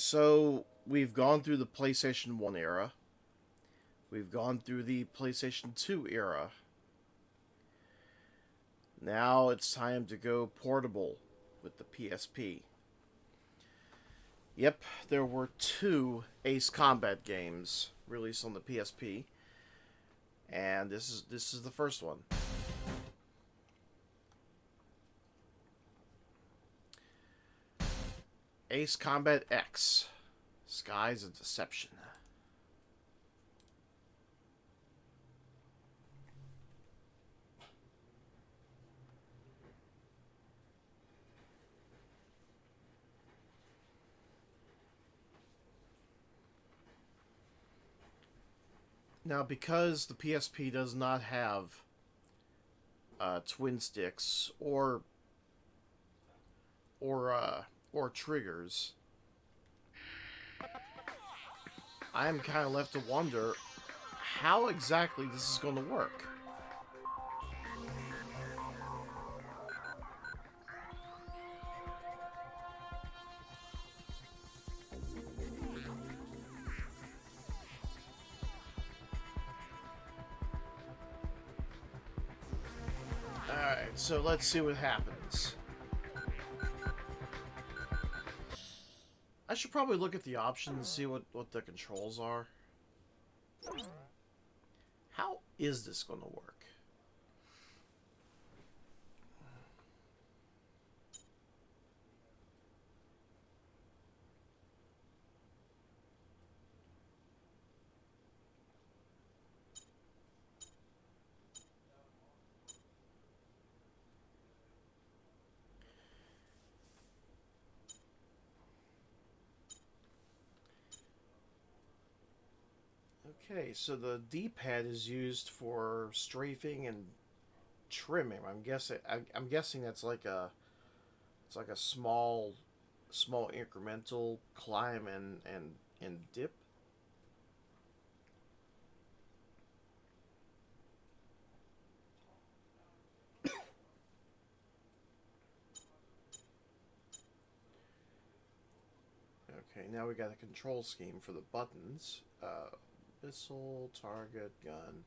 So we've gone through the PlayStation 1 era. We've gone through the PlayStation 2 era. Now it's time to go portable with the PSP. Yep, there were two Ace Combat games released on the PSP, and this is the first one. Ace Combat X: Skies of Deception. Now, because the PSP does not have twin sticks or triggers, I am kind of left to wonder how exactly this is going to work. Alright, so let's see what happens. I should probably look at the options and see what the controls are. How is this going to work? Okay, so the D-pad is used for strafing and trimming. I'm guessing that's like a small incremental climb and dip. Okay, now we got a control scheme for the buttons. Missile, target, gun.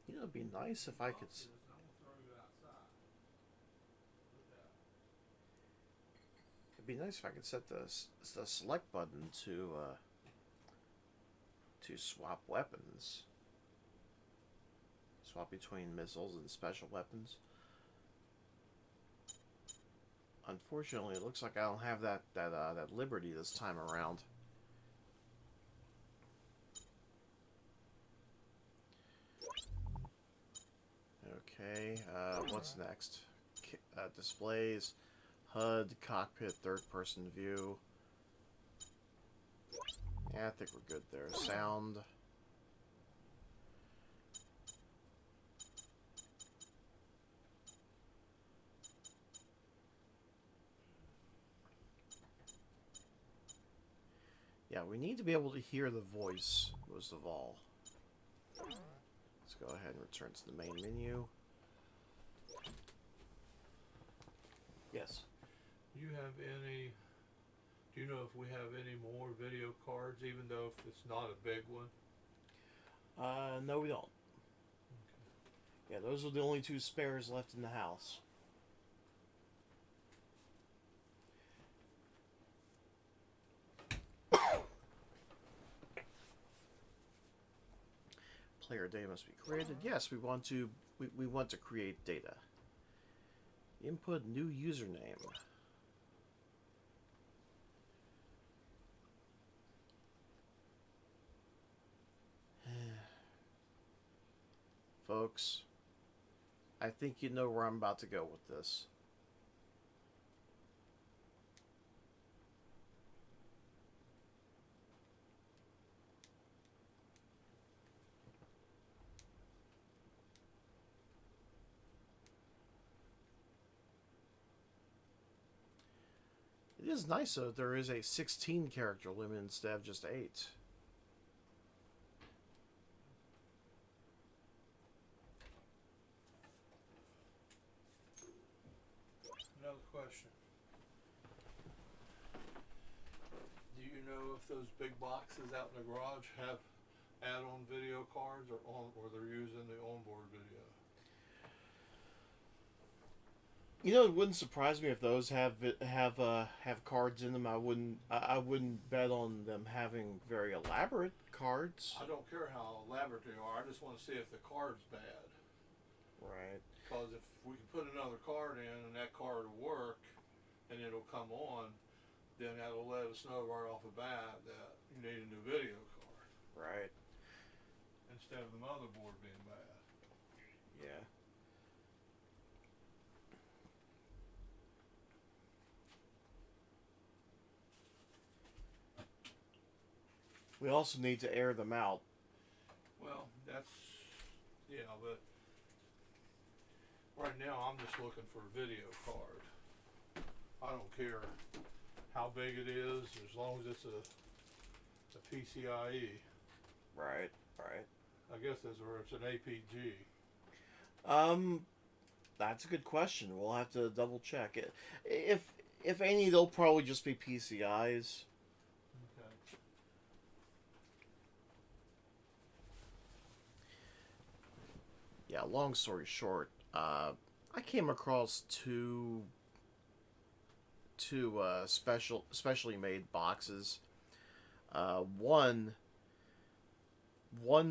You know, it'd be nice if I could. It'd be nice if I could set the select button to swap weapons, swap between missiles and special weapons. Unfortunately, it looks like I don't have that liberty this time around. Okay, what's next? Displays, HUD, cockpit, third-person view. Yeah, I think we're good there. Sound. Yeah, we need to be able to hear the voice, most of all. Let's go ahead and return to the main menu. Yes. You have any? Do you know if we have any more video cards, even though if it's not a big one? No, we don't. Yeah, those are the only two spares left in the house. Player data must be created. Yes, we want to create data. Input new username. Folks, I think you know where I'm about to go with this. is nice though. There is a 16 character limit instead of just 8. Another question. Do you know if those big boxes out in the garage have add-on video cards or they're using the onboard video? You know, it wouldn't surprise me if those have cards in them. I wouldn't bet on them having very elaborate cards. I don't care how elaborate they are. I just want to see if the card's bad. Right. Because if we can put another card in and that card will work and it'll come on, then that'll let us know right off the bat that you need a new video card Right. instead of the motherboard being bad. Yeah. We also need to air them out. Well, that's, yeah, but right now I'm just looking for a video card. I don't care how big it is as long as it's a PCIe. Right. Right. I guess that's where it's an APG. That's a good question. We'll have to double check it. If any, they'll probably just be PCIs. Okay. Yeah. Long story short, I came across two specially made boxes. One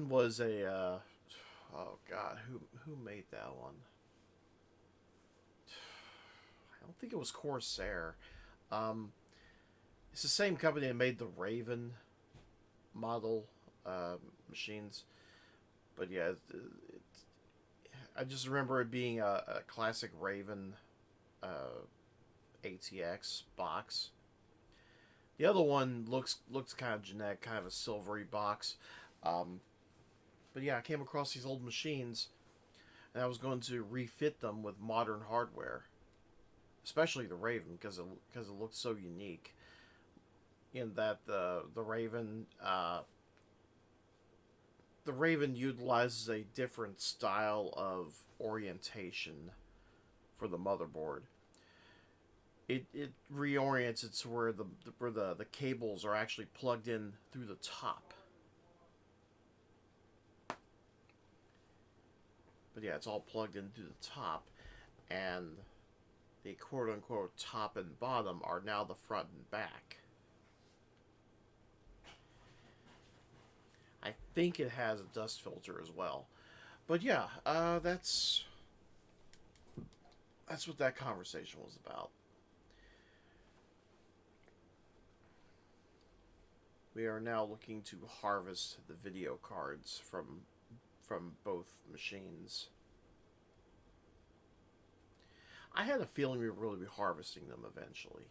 was a oh god, who made that one? I don't think it was Corsair. Um, it's the same company that made the Raven model machines, but yeah, I just remember it being a classic Raven ATX box. The other one looks kind of generic, kind of a silvery box. But yeah, I came across these old machines, and I was going to refit them with modern hardware, especially the Raven because it looks so unique. In that the Raven utilizes a different style of orientation for the motherboard. It reorients it to where the cables are actually plugged in through the top. But yeah, it's all plugged in through the top, and the quote unquote top and bottom are now the front and back. I think it has a dust filter as well. But yeah, that's what that conversation was about. We are now looking to harvest the video cards from both machines. I had a feeling we would really be harvesting them eventually.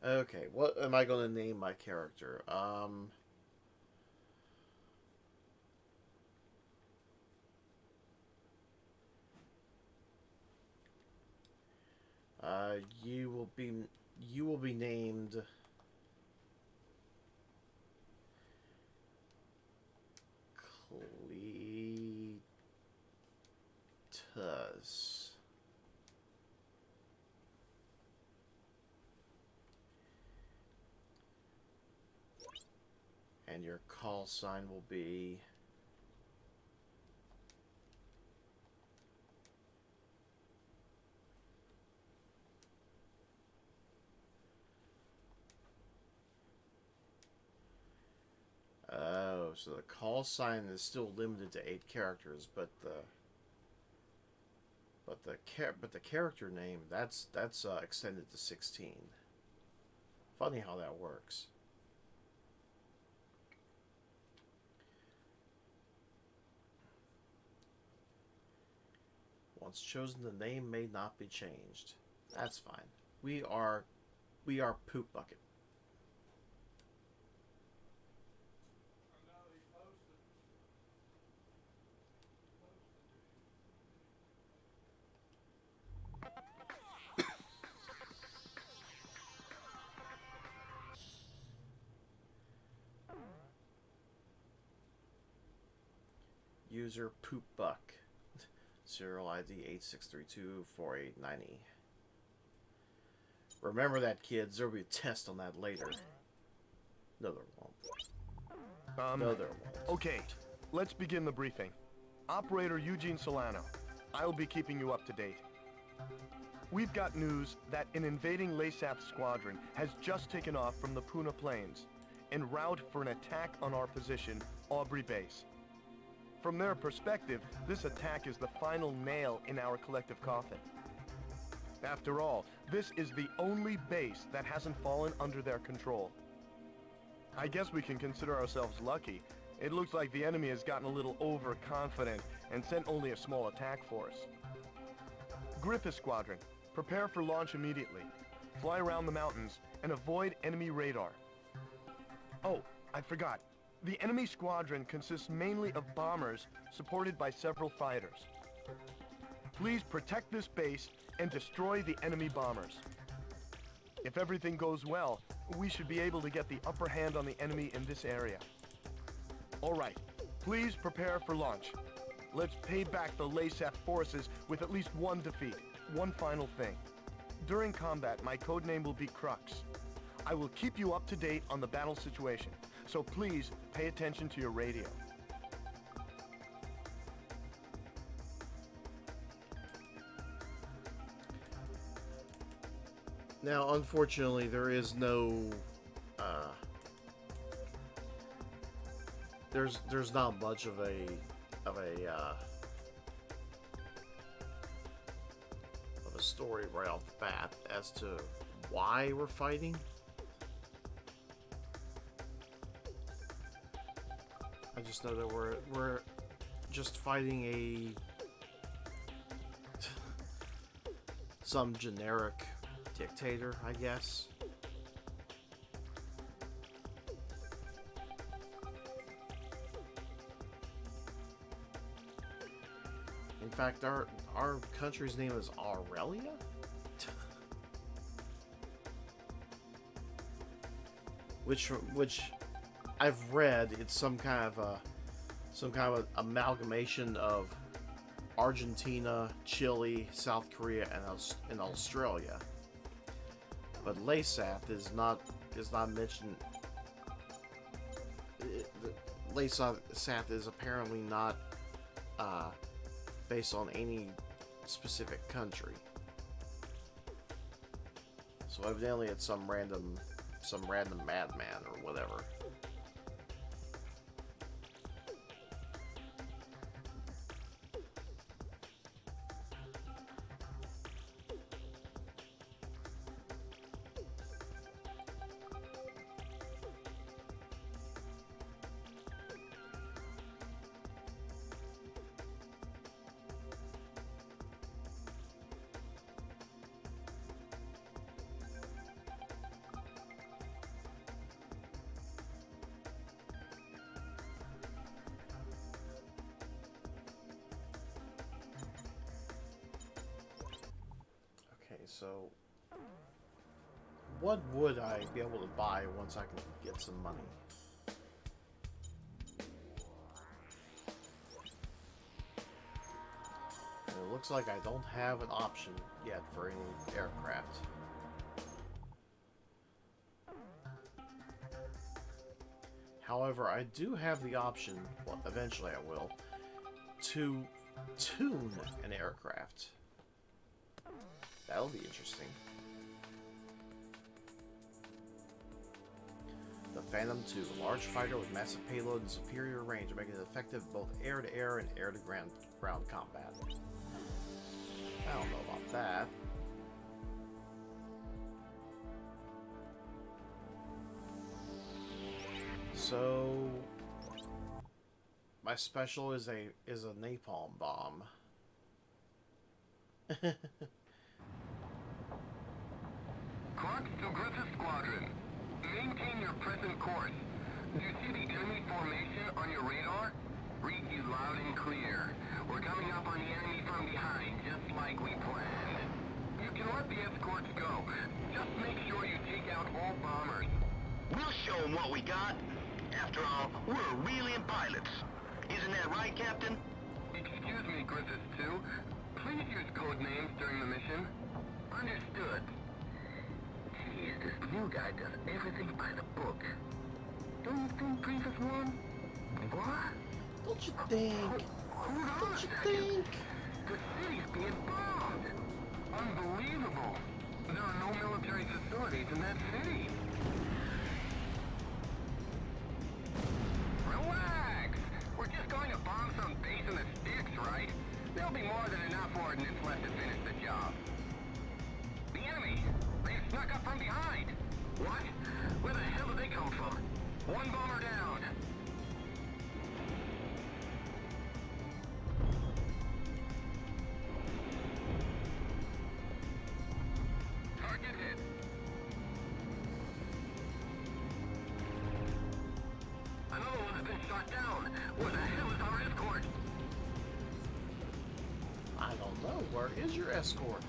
Okay, what am I going to name my character? You will be named Cletus. And your call sign will be oh, so the call sign is still limited to 8 characters, but the character name that's extended to 16. Funny how that works. Once chosen, the name may not be changed. That's fine. We are Poop Bucket. User Poopbuck. Serial ID 86324890. Remember that, kids. There'll be a test on that later. No, there won't. No, there won't. Okay, let's begin the briefing. Operator Eugene Solano. I'll be keeping you up to date. We've got news that an invading LASAP squadron has just taken off from the Puna Plains en route for an attack on our position, Aubrey Base. From their perspective, this attack is the final nail in our collective coffin. After all, this is the only base that hasn't fallen under their control. I guess we can consider ourselves lucky. It looks like the enemy has gotten a little overconfident and sent only a small attack force. Griffith Squadron, prepare for launch immediately. Fly around the mountains and avoid enemy radar. Oh, I forgot. The enemy squadron consists mainly of bombers supported by several fighters. Please protect this base and destroy the enemy bombers. If everything goes well, we should be able to get the upper hand on the enemy in this area. All right, please prepare for launch. Let's pay back the LASAP forces with at least one defeat. One final thing. During combat, my codename will be Crux. I will keep you up to date on the battle situation, so please pay attention to your radio. Now, unfortunately, there is no, there's not much of a story right off the bat as to why we're fighting. I just know that we're just fighting some generic dictator, I guess. In fact, our country's name is Aurelia? which I've read it's some kind of amalgamation of Argentina, Chile, South Korea, and Australia. But LASAP is not mentioned. LASAP is apparently not based on any specific country. So evidently it's some random madman or whatever. So, what would I be able to buy once I can get some money? And it looks like I don't have an option yet for any aircraft. However, I do have the option, well, eventually I will, to tune an aircraft. That'll be interesting. The Phantom II, a large fighter with massive payload and superior range, making it effective both air-to-air and air-to-ground combat. I don't know about that. So, my special is a napalm bomb. Clark to Griffith Squadron. Maintain your present course. Do you see the enemy formation on your radar? Read you loud and clear. We're coming up on the enemy from behind, just like we planned. You can let the escorts go. Just make sure you take out all bombers. We'll show them what we got. After all, we're alien pilots. Isn't that right, Captain? Excuse me, Griffith 2. Please use code names during the mission. Understood. Geez, this new guy does everything by the book. Don't you think, Griffith 1? What? Don't you think? Hold on Don't a you second. think? The city's being bombed. Unbelievable. There are no military facilities in that city. Relax. We're just going to bomb some base in the sticks, right? There'll be more than enough ordnance left to finish the job. The enemy! They've snuck up from behind! What? Where the hell did they come from? One bomber down. Target hit. Another one has been shot down. Where the hell is our escort? I don't know. Where is your escort?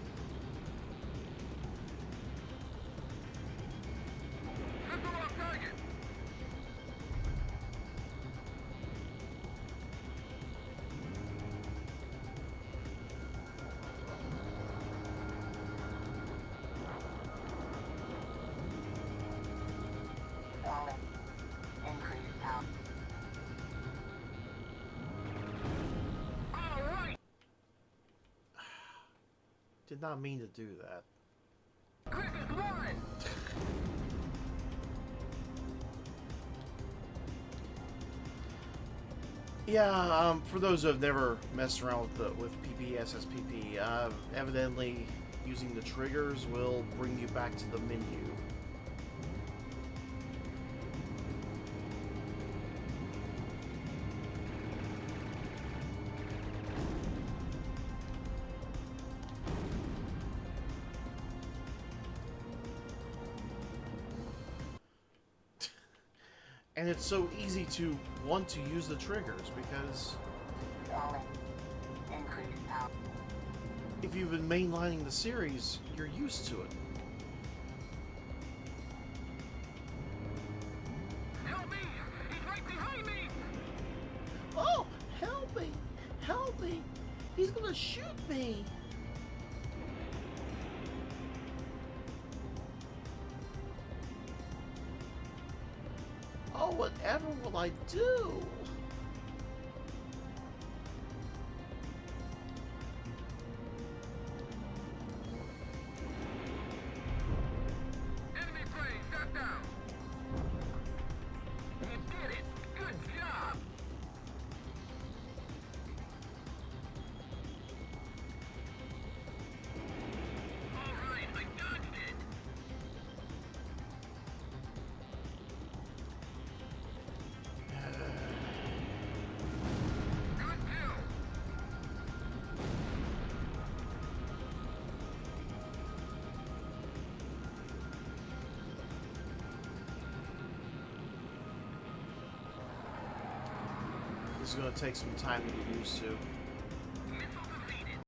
Missile off target. All right. Did not mean to do that. Griffith 1. Yeah, for those who have never messed around with PPSSPP, evidently using the triggers will bring you back to the menu. And it's so easy to want to use the triggers because if you've been mainlining the series, you're used to it. Help me! He's right behind me! Oh, help me! Help me! He's gonna shoot me! Oh, whatever will I do? Enemy plane shot down! You did it! Good job! All right, I dodged it! Good kill! This is gonna take some time to get used to. Missile defeated!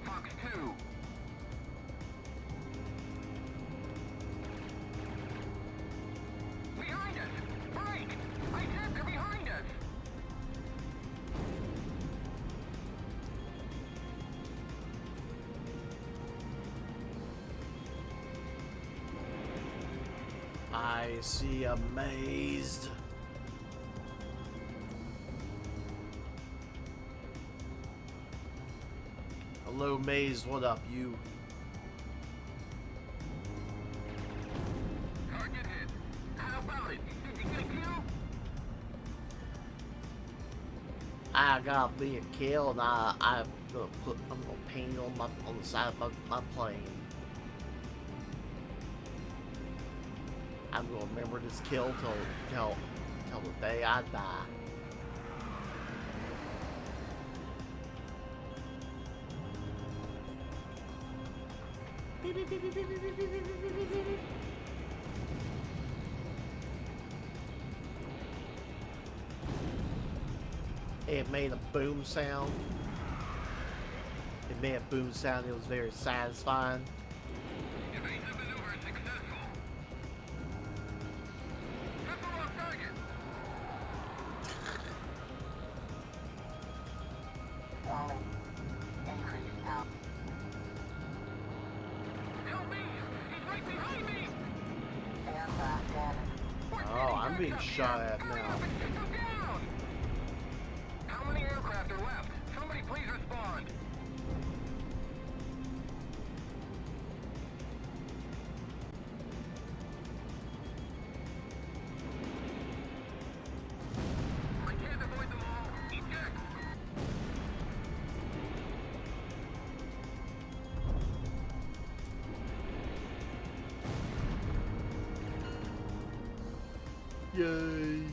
Fox 2. Behind us! Break! I said they're behind us! I see amazed. Hello, Mazed. What up, you? Target hit. How about it? Did you get a kill? I gotta be a kill, and I'm gonna paint on the side of my plane. I'm gonna remember this kill till the day I die. It made a boom sound. It made a boom sound. It was very satisfying. Evasive maneuver successful. Missile on target. Help me! He's right behind me! Oh, I'm being shot at now. How many aircraft are left? Somebody please respond. I can't avoid them all. Eject! Yay!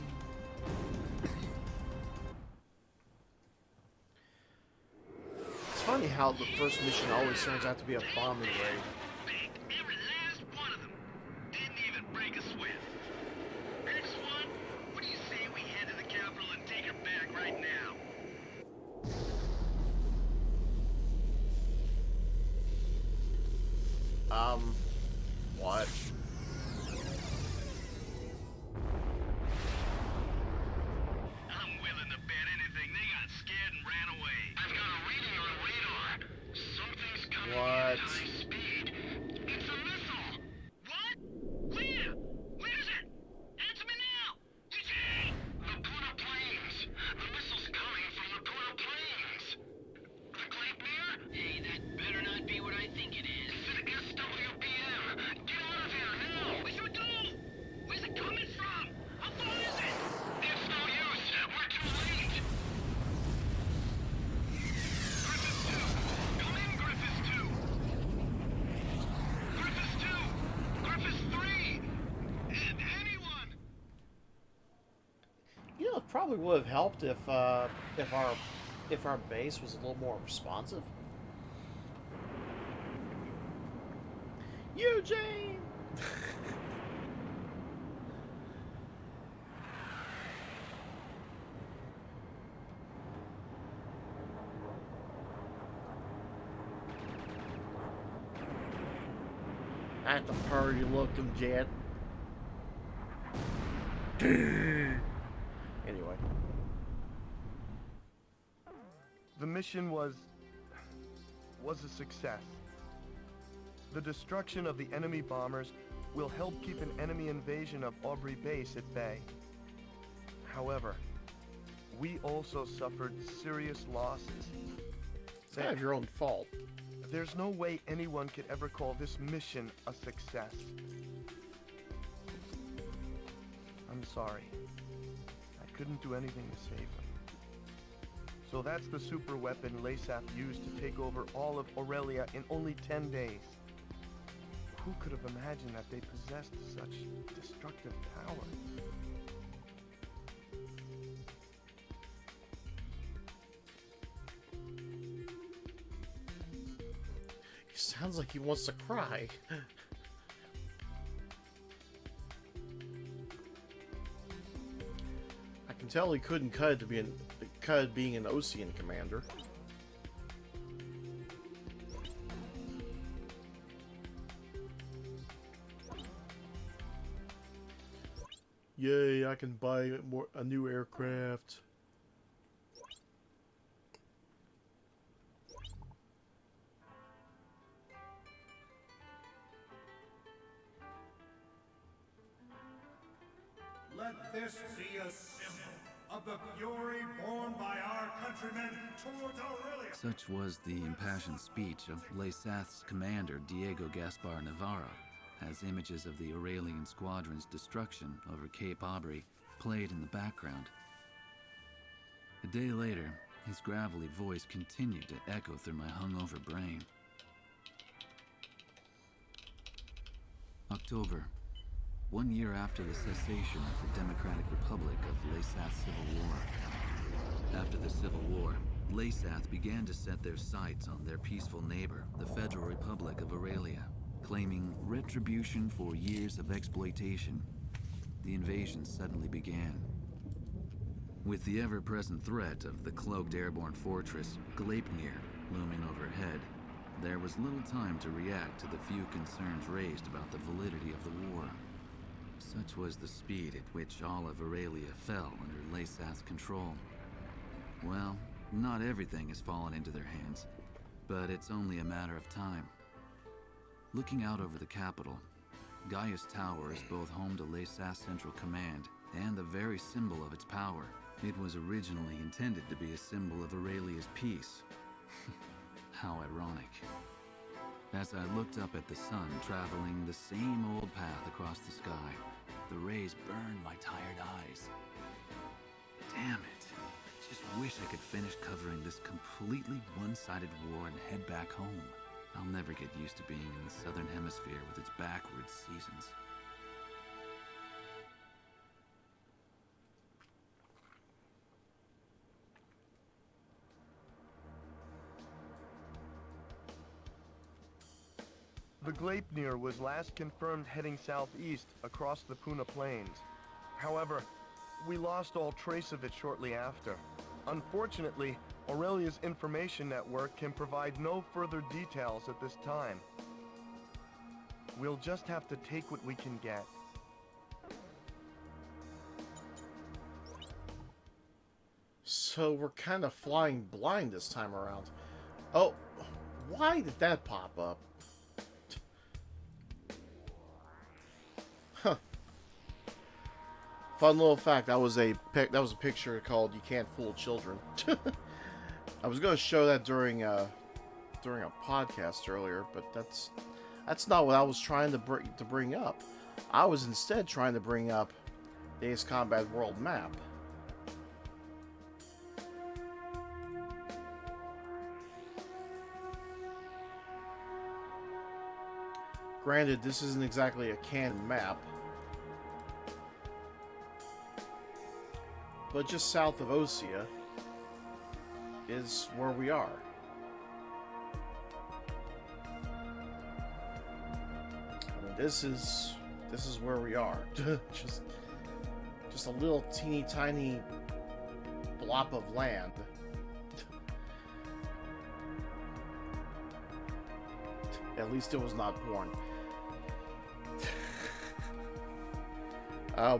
It's funny how the first mission always turns out to be a bombing raid. Baked every last one of them. Didn't even break a sweat. Next one, what do you say we head to the capital and take her back right now? What? I'm willing to bet anything they got scared and ran away. I've got a reading on radar. Something's coming in What? at high speed. It's a missile. What? Where? Where is it? Answer me now. Eugene! The Puna Plains. The missile's coming from the Puna Plains. The Gleipnir? Hey, that better not be what I think it is. It's an SWBM. Get out of here now. We should do. Where's it coming from? How far is it? It's no use. We're too late. Griffiths 2. Come in, Griffiths 2. Griffiths 2. Griffiths 3. Anyone. You know, it probably would have helped if our base was a little more responsive. Eugene. At the party looking jet. Anyway. The mission was a success. The destruction of the enemy bombers will help keep an enemy invasion of Aubrey Base at bay. However, we also suffered serious losses. It's kind of your own fault. There's no way anyone could ever call this mission a success. I'm sorry. I couldn't do anything to save them. So that's the super weapon LASAF used to take over all of Aurelia in only 10 days. Who could have imagined that they possessed such destructive power? He sounds like he wants to cry. I can tell he couldn't cut it to be being an Ocean commander. Yay, I can buy a new aircraft. Let this be a symbol of the fury borne by our countrymen towards Aurelia. Such was the impassioned speech of LASAF's commander Diego Gaspar Navarro, as images of the Aurelian squadron's destruction over Cape Aubrey played in the background. A day later, his gravelly voice continued to echo through my hungover brain. October, 1 year after the cessation of the Democratic Republic of LASAF's civil war. After the Civil War, LASAF began to set their sights on their peaceful neighbor, the Federal Republic of Aurelia, claiming retribution for years of exploitation. The invasion suddenly began. With the ever-present threat of the cloaked airborne fortress, Gleipnir, looming overhead, there was little time to react to the few concerns raised about the validity of the war. Such was the speed at which all of Aurelia fell under Laysath's control. Well, not everything has fallen into their hands, but it's only a matter of time. Looking out over the capital, Gaia's Tower is both home to Laysath's Central Command and the very symbol of its power. It was originally intended to be a symbol of Aurelia's peace. How ironic. As I looked up at the sun traveling the same old path across the sky, the rays burned my tired eyes. Damn it. I just wish I could finish covering this completely one-sided war and head back home. I'll never get used to being in the southern hemisphere with its backwards seasons. The Gleipnir was last confirmed heading southeast across the Puna Plains. However, we lost all trace of it shortly after. Unfortunately, Aurelia's information network can provide no further details at this time. We'll just have to take what we can get. So we're kind of flying blind this time around. Oh, why did that pop up? Huh. Fun little fact, that was a picture called "You Can't Fool Children." I was going to show that during a podcast earlier, but that's not what I was trying to bring up. I was instead trying to bring up the Ace Combat World Map. Granted, this isn't exactly a canon map, but just south of Osea is where we are. I mean, this is where we are. just a little teeny tiny blob of land. At least it was not born.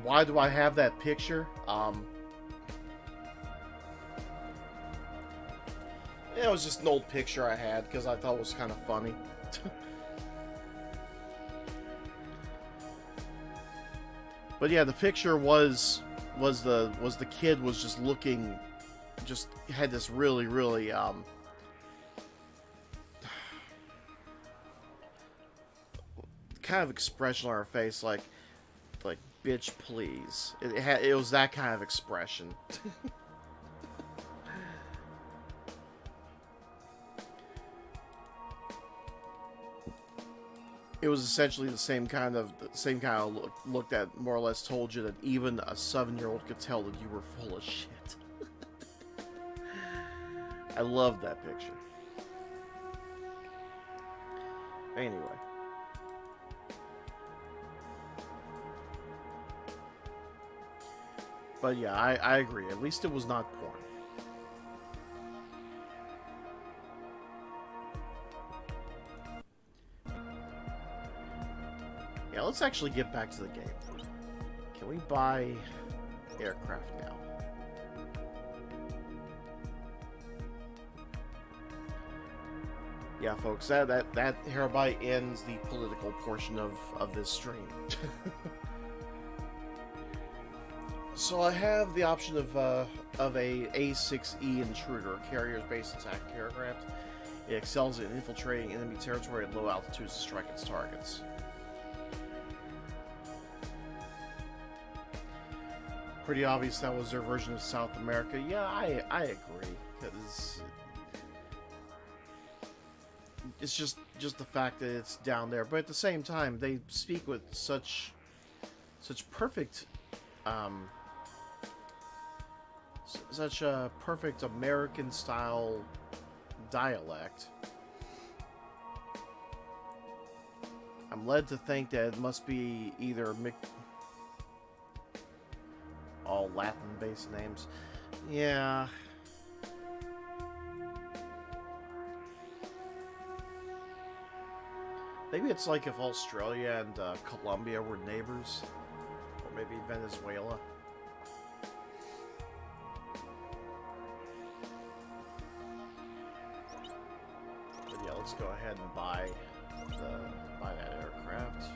Why do I have that picture? It was just an old picture I had because I thought it was kind of funny. But yeah, the picture was the kid was just looking, just had this really kind of expression on her face, like bitch please. It was that kind of expression. It was essentially the same kind of look that more or less told you that even a 7-year-old could tell that you were full of shit. I love that picture. Anyway. But yeah, I agree. At least it was not porn. Yeah, let's actually get back to the game. Can we buy aircraft now? Yeah, folks, that hereby ends the political portion of this stream. So I have the option of a A6E Intruder, carrier-based attack aircraft. It excels in infiltrating enemy territory at low altitudes to strike its targets. Pretty obvious that was their version of South America. Yeah, I agree, because it's just the fact that it's down there. But at the same time, they speak with such perfect such a perfect American style dialect. I'm led to think that it must be either all Latin based names. Yeah. Maybe it's like if Australia and Colombia were neighbors. Or maybe Venezuela. But yeah, let's go ahead and buy that aircraft.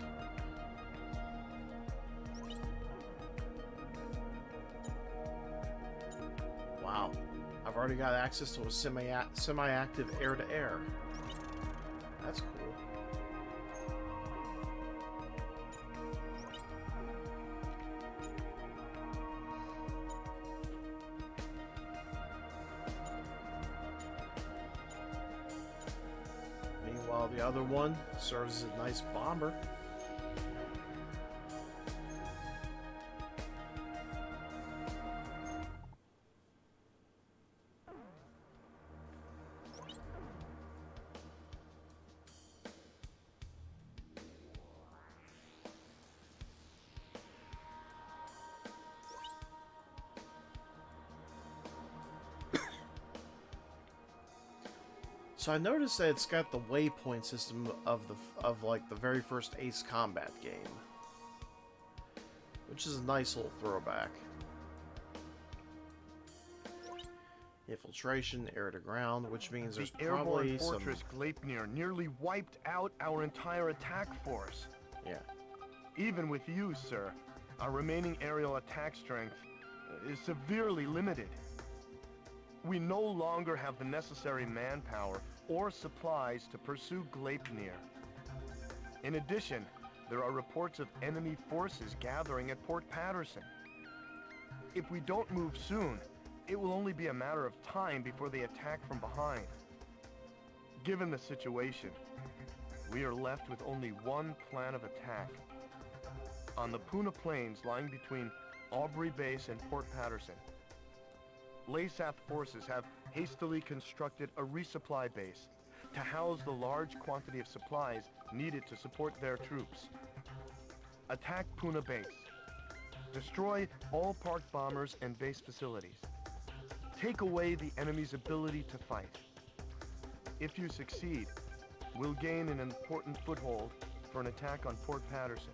Wow. I've already got access to a semi-active air-to-air. That's cool. Meanwhile, the other one serves as a nice bomber. So I noticed that it's got the waypoint system of like the very first Ace Combat game, which is a nice little throwback. Infiltration, air to ground, which means there's The probably airborne some. fortress Gleipnir nearly wiped out our entire attack force. Yeah. Even with you, sir, our remaining aerial attack strength is severely limited. We no longer have the necessary manpower or supplies to pursue Gleipnir. In addition, there are reports of enemy forces gathering at Port Patterson. If we don't move soon, it will only be a matter of time before they attack from behind. Given the situation, we are left with only one plan of attack. On the Puna Plains lying between Aubrey Base and Port Patterson, Laysath forces have hastily constructed a resupply base to house the large quantity of supplies needed to support their troops. Attack Puna Base. Destroy all parked bombers and base facilities. Take away the enemy's ability to fight. If you succeed, we'll gain an important foothold for an attack on Port Patterson.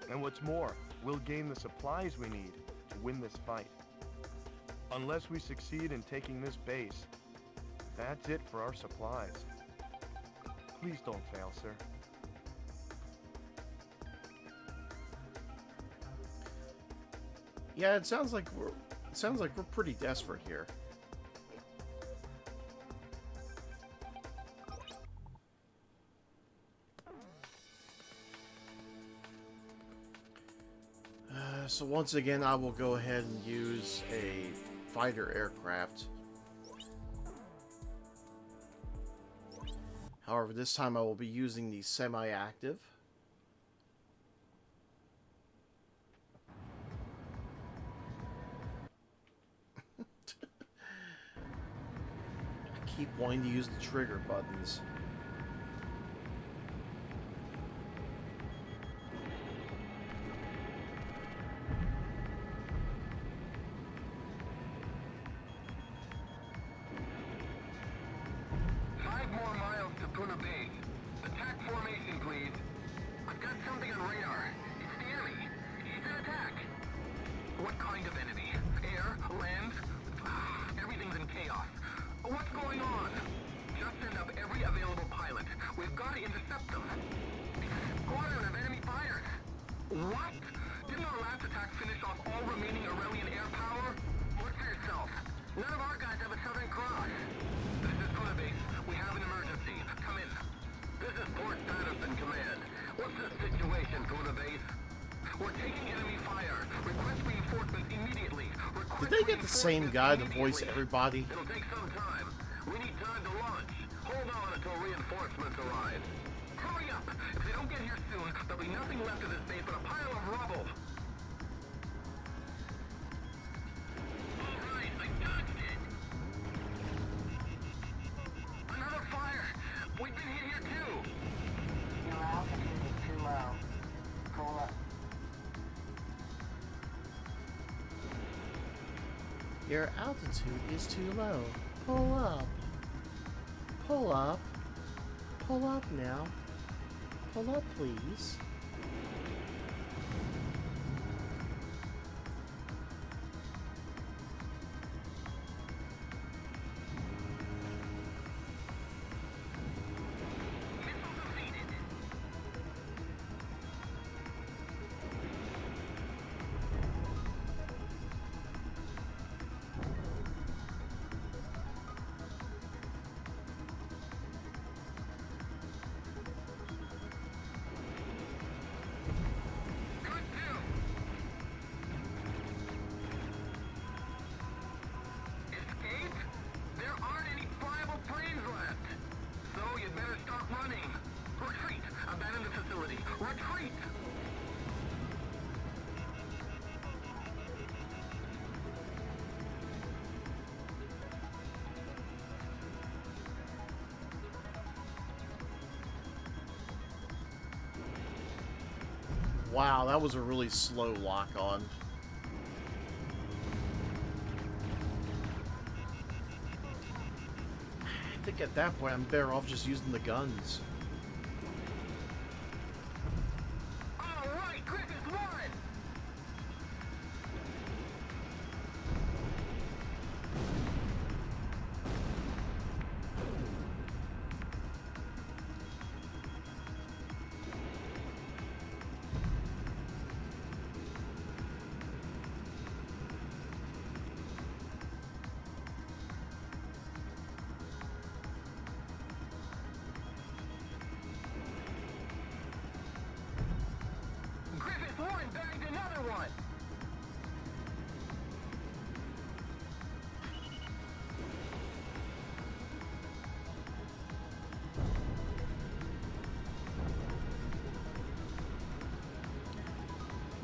And what's more, we'll gain the supplies we need to win this fight. Unless we succeed in taking this base, that's it for our supplies. Please don't fail, sir. Yeah, it sounds like we're pretty desperate here. So once again, I will go ahead and use a fighter aircraft. However, this time I will be using the semi-active. I keep wanting to use the trigger buttons. Did they get the same guy to voice everybody? It'll take some time. We need time to launch. Hold on until reinforcements arrive. Hurry up! If they don't get here soon, there'll be nothing left of this base but a pile of rubble. All right, I dodged it. Another fire. We've been hit here too. Your altitude is too low. Pull up. Your altitude is too low. Pull up. Pull up. Pull up now. Pull up, please. Wow, that was a really slow lock on. I think at that point I'm better off just using the guns. Alright, Griffith won! Griffith won, bagged another one!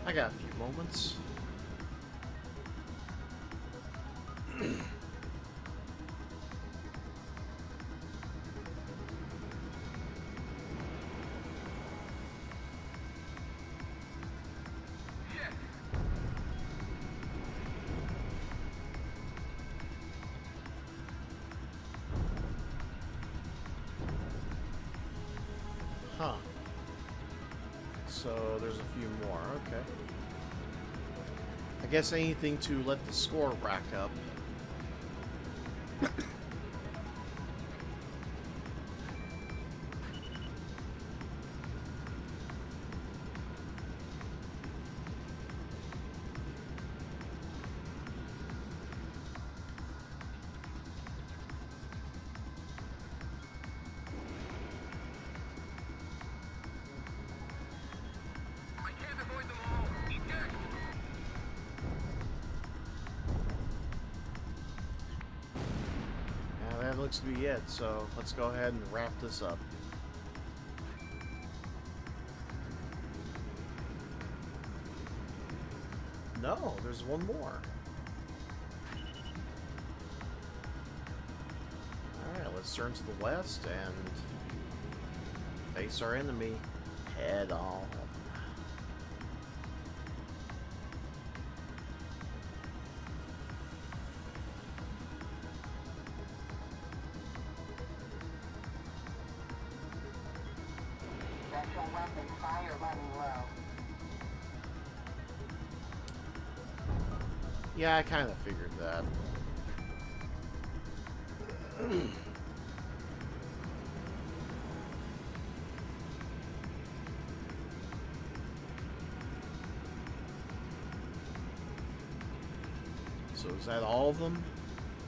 I got a few moments. Huh. So there's a few more, okay. I guess anything to let the score rack up. I can't avoid them all. Eject! Yeah, that looks to be it, so let's go ahead and wrap this up. No, there's one more. Alright, let's turn to the west and face our enemy head on. Special weapon fire running low. Yeah, I kind of figured that. So is that all of them?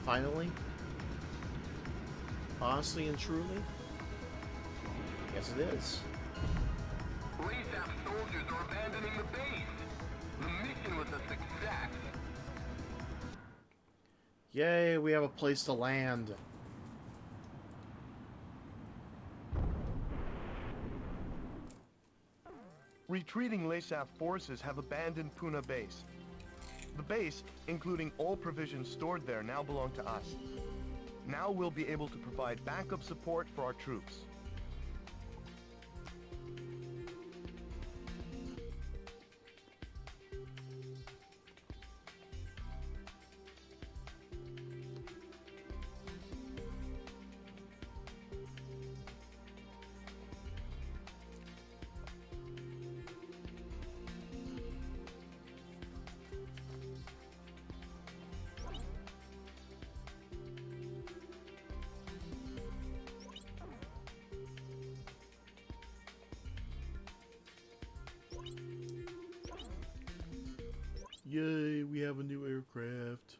Finally? Honestly and truly? Yes, it is. LASAP soldiers are abandoning the base. The mission was a success. Yay, we have a place to land. Retreating LASAP forces have abandoned Puna base. The base, including all provisions stored there, now belong to us. Now we'll be able to provide backup support for our troops. Yay, we have a new aircraft.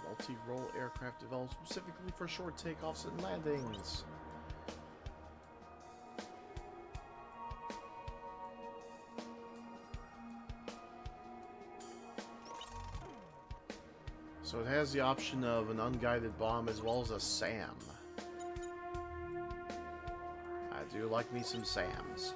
Multi-role aircraft developed specifically for short takeoffs and landings. So it has the option of an unguided bomb as well as a SAM. I do like me some SAMs.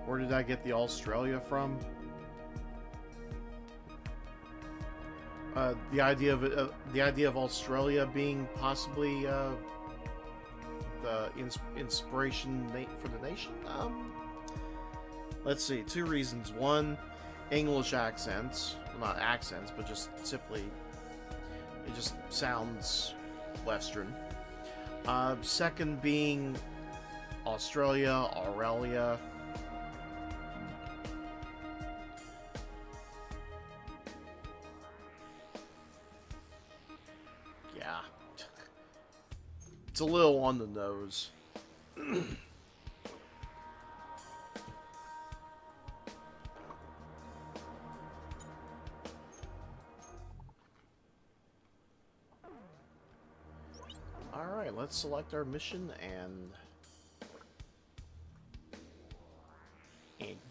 Where did I get the Australia from? The idea of Australia being possibly the inspiration for the nation. Let's see, 2 reasons. One, English accents, well, not accents, but just simply it just sounds Western. Second being Australia, Aurelia. It's a little on the nose. Alright, let's select our mission and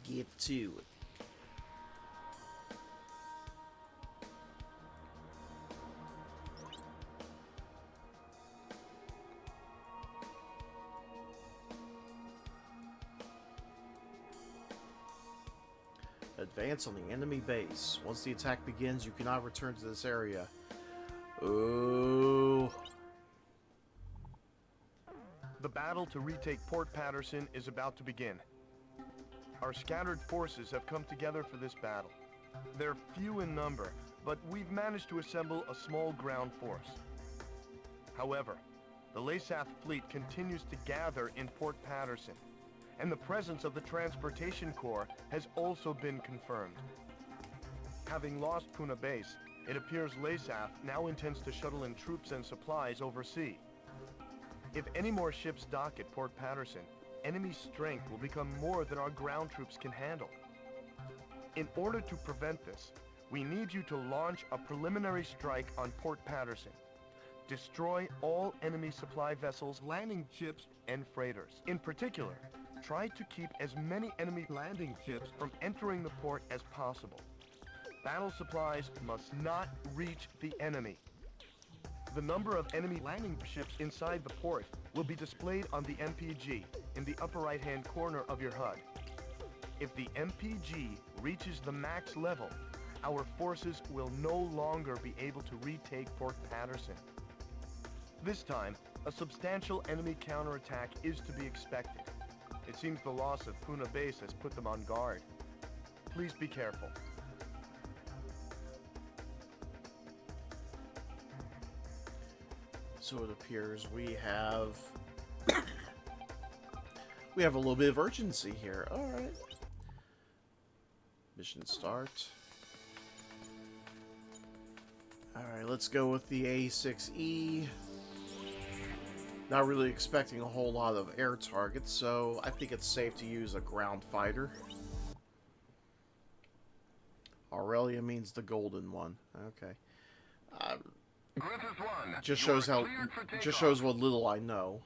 get to it. Advance on the enemy base. Once the attack begins, you cannot return to this area. Oh. The battle to retake Port Patterson is about to begin. Our scattered forces have come together for this battle. They're few in number, but we've managed to assemble a small ground force. However, the Laysath fleet continues to gather in Port Patterson, and the presence of the Transportation Corps has also been confirmed. Having lost Puna Base, it appears Laysath now intends to shuttle in troops and supplies overseas. If any more ships dock at Port Patterson, enemy strength will become more than our ground troops can handle. In order to prevent this, we need you to launch a preliminary strike on Port Patterson. Destroy all enemy supply vessels, landing ships, and freighters. In particular, try to keep as many enemy landing ships from entering the port as possible. Battle supplies must not reach the enemy. The number of enemy landing ships inside the port will be displayed on the MPG in the upper right-hand corner of your HUD. If the MPG reaches the max level, our forces will no longer be able to retake Fort Patterson. This time, a substantial enemy counterattack is to be expected. It seems the loss of Puna Base has put them on guard. Please be careful. So it appears we have a little bit of urgency here. All right. Mission start. All right, let's go with the A6E. Not really expecting a whole lot of air targets, so I think it's safe to use a ground fighter. Aurelia means the golden one. Okay. Griffith 1, Just you are shows how, cleared for just takeoff. shows what little I know.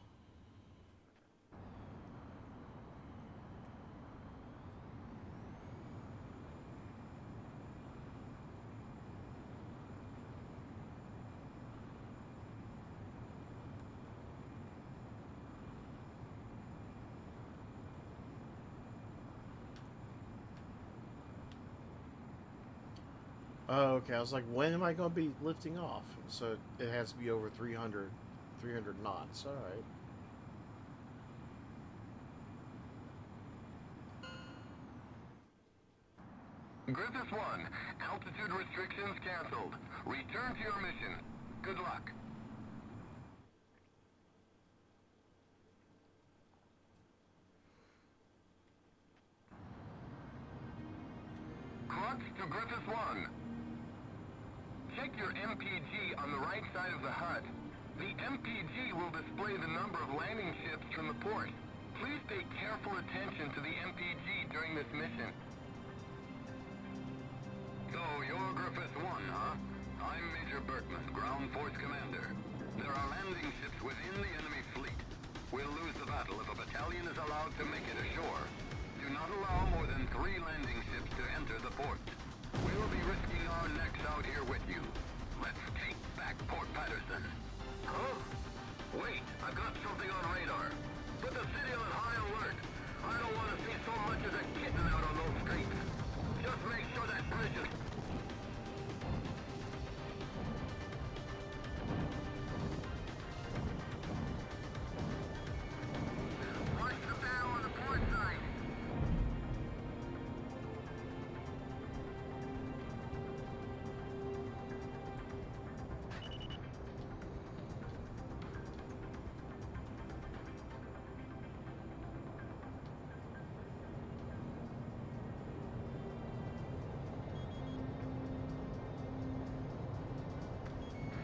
Oh, okay. I was like, when am I going to be lifting off? So it has to be over 300 knots. All right. Griffith 1, altitude restrictions canceled. Return to your mission. Good luck. Crux to Griffith 1. Check your MPG on the right side of the HUD. The MPG will display the number of landing ships from the port. Please pay careful attention to the MPG during this mission. So, you're Griffith 1, huh? I'm Major Berkman, Ground Force Commander. There are landing ships within the enemy fleet. We'll lose the battle if a battalion is allowed to make it ashore. Do not allow more than 3 landing ships to enter the port. We'll be risking our necks out here with you. Let's take back Port Patterson. Huh? Wait, I've got something on radar. Put the city on high alert. I don't want to see so much as a kitten out on those streets. Just make sure that bridge is... Watch the battle on the port side.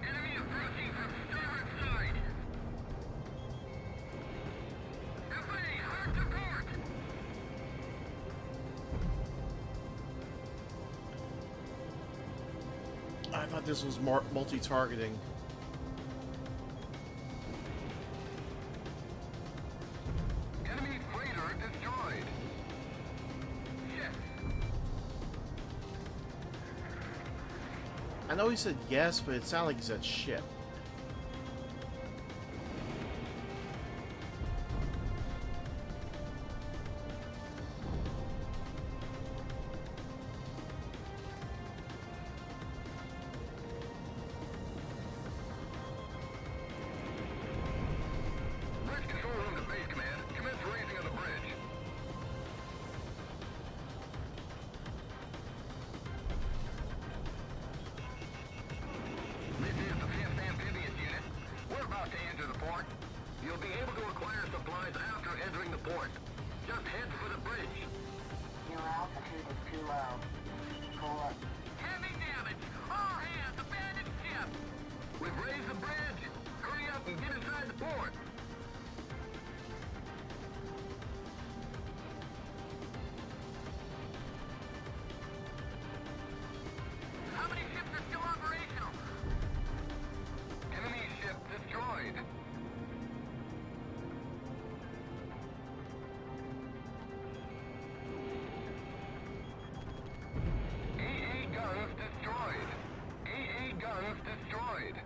Enemy approaching from starboard side. FA, hard to port. I thought this was multi-targeting. Enemy freighter destroyed. Shit. I know he said yes, but it sounded like he said shit. Bridge control room to base command. Commence raising of the bridge. This is the 5th Amphibious Unit. We're about to enter the port. You'll be able to acquire supplies after entering the port. Just head for the bridge. Your altitude is too low. Pull up. Heavy damage! All hands, abandon ship! We've raised the bridge! Hurry up and get inside the port! How many ships are still operational? Enemy ship destroyed. AA guns destroyed. AA guns destroyed.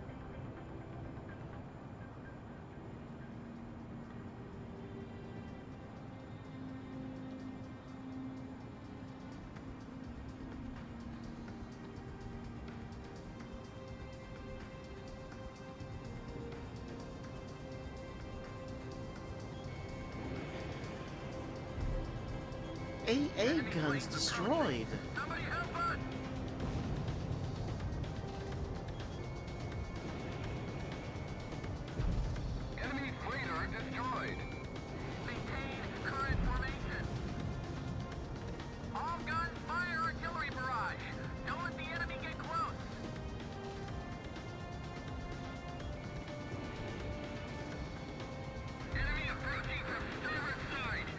AA guns destroyed. Somebody help us! Enemy freighter destroyed. Maintain current formation. All guns fire artillery barrage. Don't let the enemy get close. Enemy approaching from starboard side.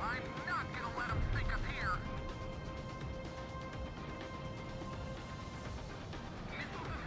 I'm not gonna let him sink us here. Missiles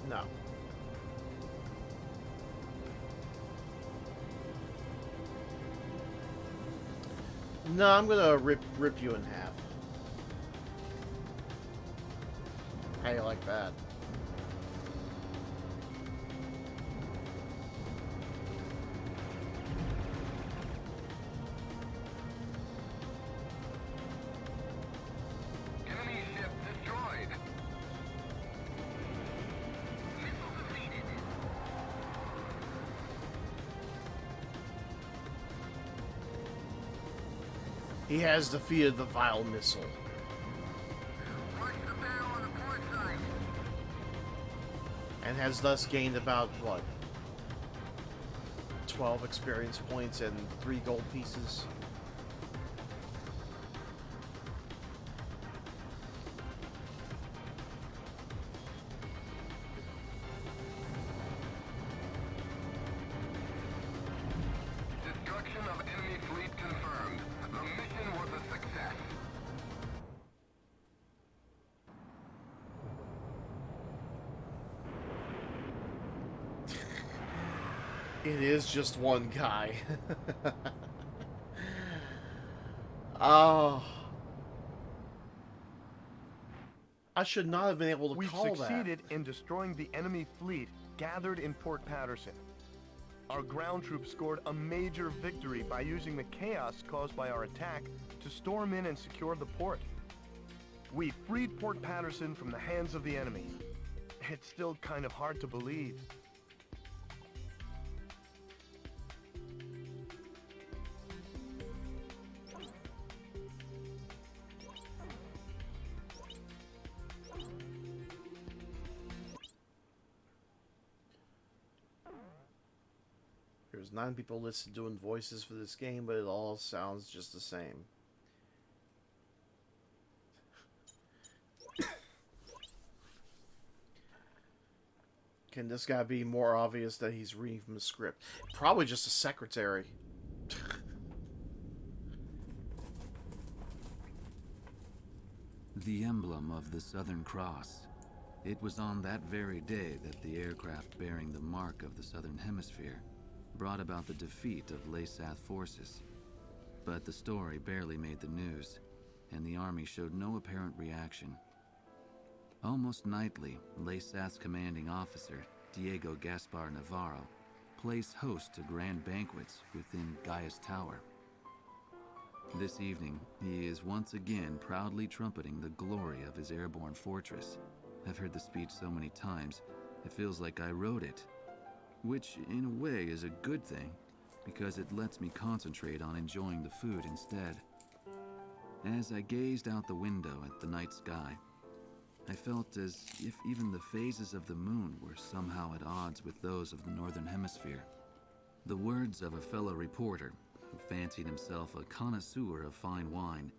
No. No, I'm gonna rip you in half. How you like that? Enemy ship destroyed. Missile defeated. He has defeated the vile missile. Watch the barrel on the port side. And has thus gained about, what, 12 experience points and 3 gold pieces. Destruction of enemy fleet confirmed. The mission was a success. It is just one guy. Oh. I should not have been able to We've call that. succeeded in destroying the enemy fleet gathered in Port Patterson. Our ground troops scored a major victory by using the chaos caused by our attack to storm in and secure the port. We freed Port Patterson from the hands of the enemy. It's still kind of hard to believe. There's 9 people listed doing voices for this game, but it all sounds just the same. Can this guy be more obvious that he's reading from the script? Probably just a secretary. The emblem of the Southern Cross. It was on that very day that the aircraft bearing the mark of the Southern Hemisphere brought about the defeat of Laysath forces. But the story barely made the news, and the army showed no apparent reaction. Almost nightly, Laysath's commanding officer, Diego Gaspar Navarro, plays host to grand banquets within Gaia's Tower. This evening, he is once again proudly trumpeting the glory of his airborne fortress. I've heard the speech so many times, it feels like I wrote it. Which, in a way, is a good thing, because it lets me concentrate on enjoying the food instead. As I gazed out the window at the night sky, I felt as if even the phases of the moon were somehow at odds with those of the Northern Hemisphere. The words of a fellow reporter, who fancied himself a connoisseur of fine wine,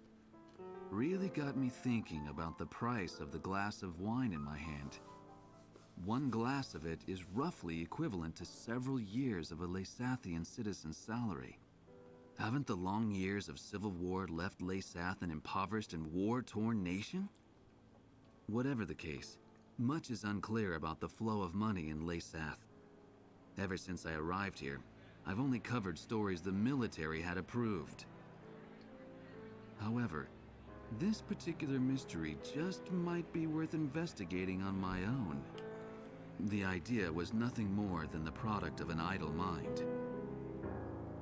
really got me thinking about the price of the glass of wine in my hand. One glass of it is roughly equivalent to several years of a Laysathian citizen's salary. Haven't the long years of civil war left Laysath an impoverished and war-torn nation? Whatever the case, much is unclear about the flow of money in Laysath. Ever since I arrived here, I've only covered stories the military had approved. However, this particular mystery just might be worth investigating on my own. The idea was nothing more than the product of an idle mind.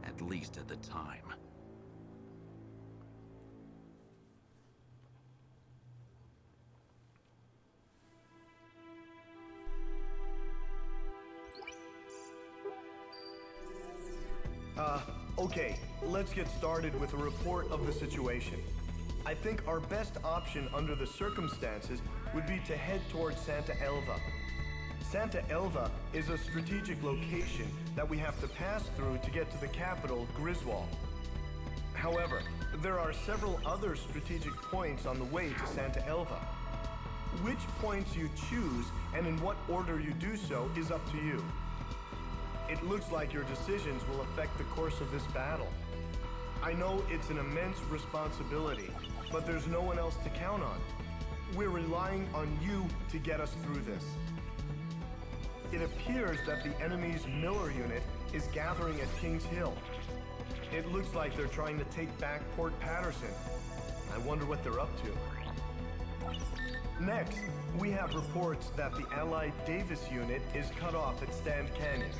At least at the time. Okay, let's get started with a report of the situation. I think our best option under the circumstances would be to head towards Santa Elva. Santa Elva is a strategic location that we have to pass through to get to the capital, Griswold. However, there are several other strategic points on the way to Santa Elva. Which points you choose and in what order you do so is up to you. It looks like your decisions will affect the course of this battle. I know it's an immense responsibility, but there's no one else to count on. We're relying on you to get us through this. It appears that the enemy's Miller unit is gathering at Kings Hill. It looks like they're trying to take back Port Patterson. I wonder what they're up to. Next, we have reports that the Allied Davis unit is cut off at Stand Canyon.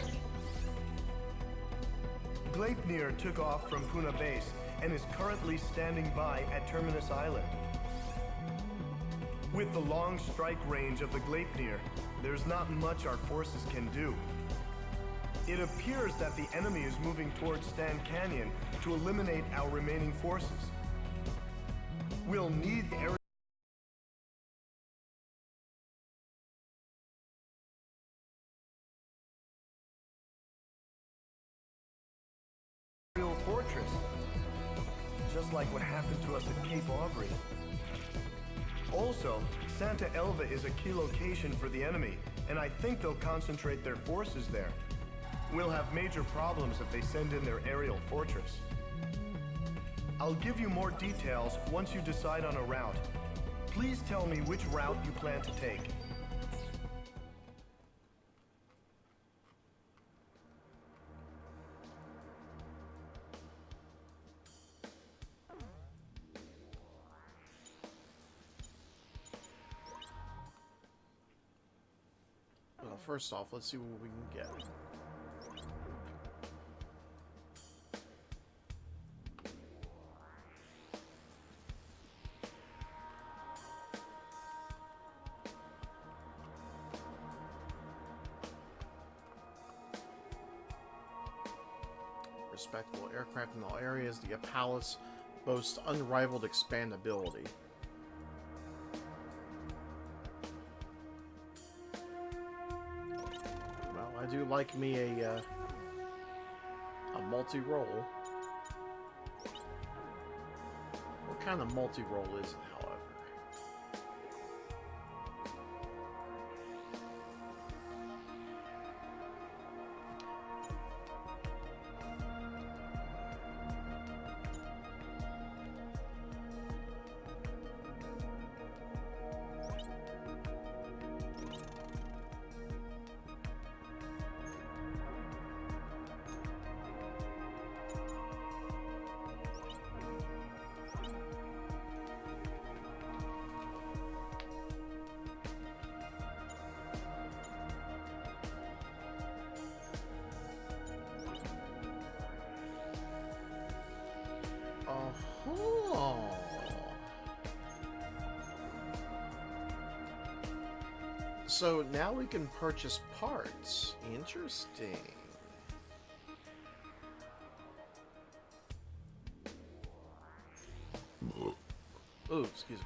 Gleipnir took off from Puna Base and is currently standing by at Terminus Island. With the long strike range of the Gleipnir, there's not much our forces can do. It appears that the enemy is moving towards Stand Canyon to eliminate our remaining forces. We'll need aerial fortress, just like what happened to us at Cape Aubrey. Also, Santa Elva is a key location for the enemy, and I think they'll concentrate their forces there. We'll have major problems if they send in their aerial fortress. I'll give you more details once you decide on a route. Please tell me which route you plan to take. Well, first off, let's see what we can get. Respectable aircraft in all areas. The Apollos boasts unrivaled expandability. Well, I do like me a multi-role. What kind of multi-role is it, however? Oh. So now we can purchase parts. Interesting. Oh, excuse me.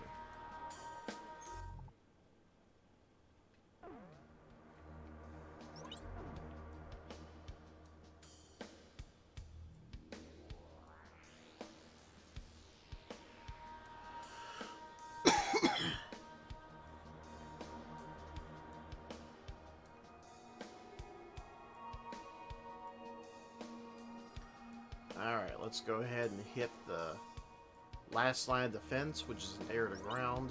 Alright, let's go ahead and hit the last line of defense, which is an air to ground.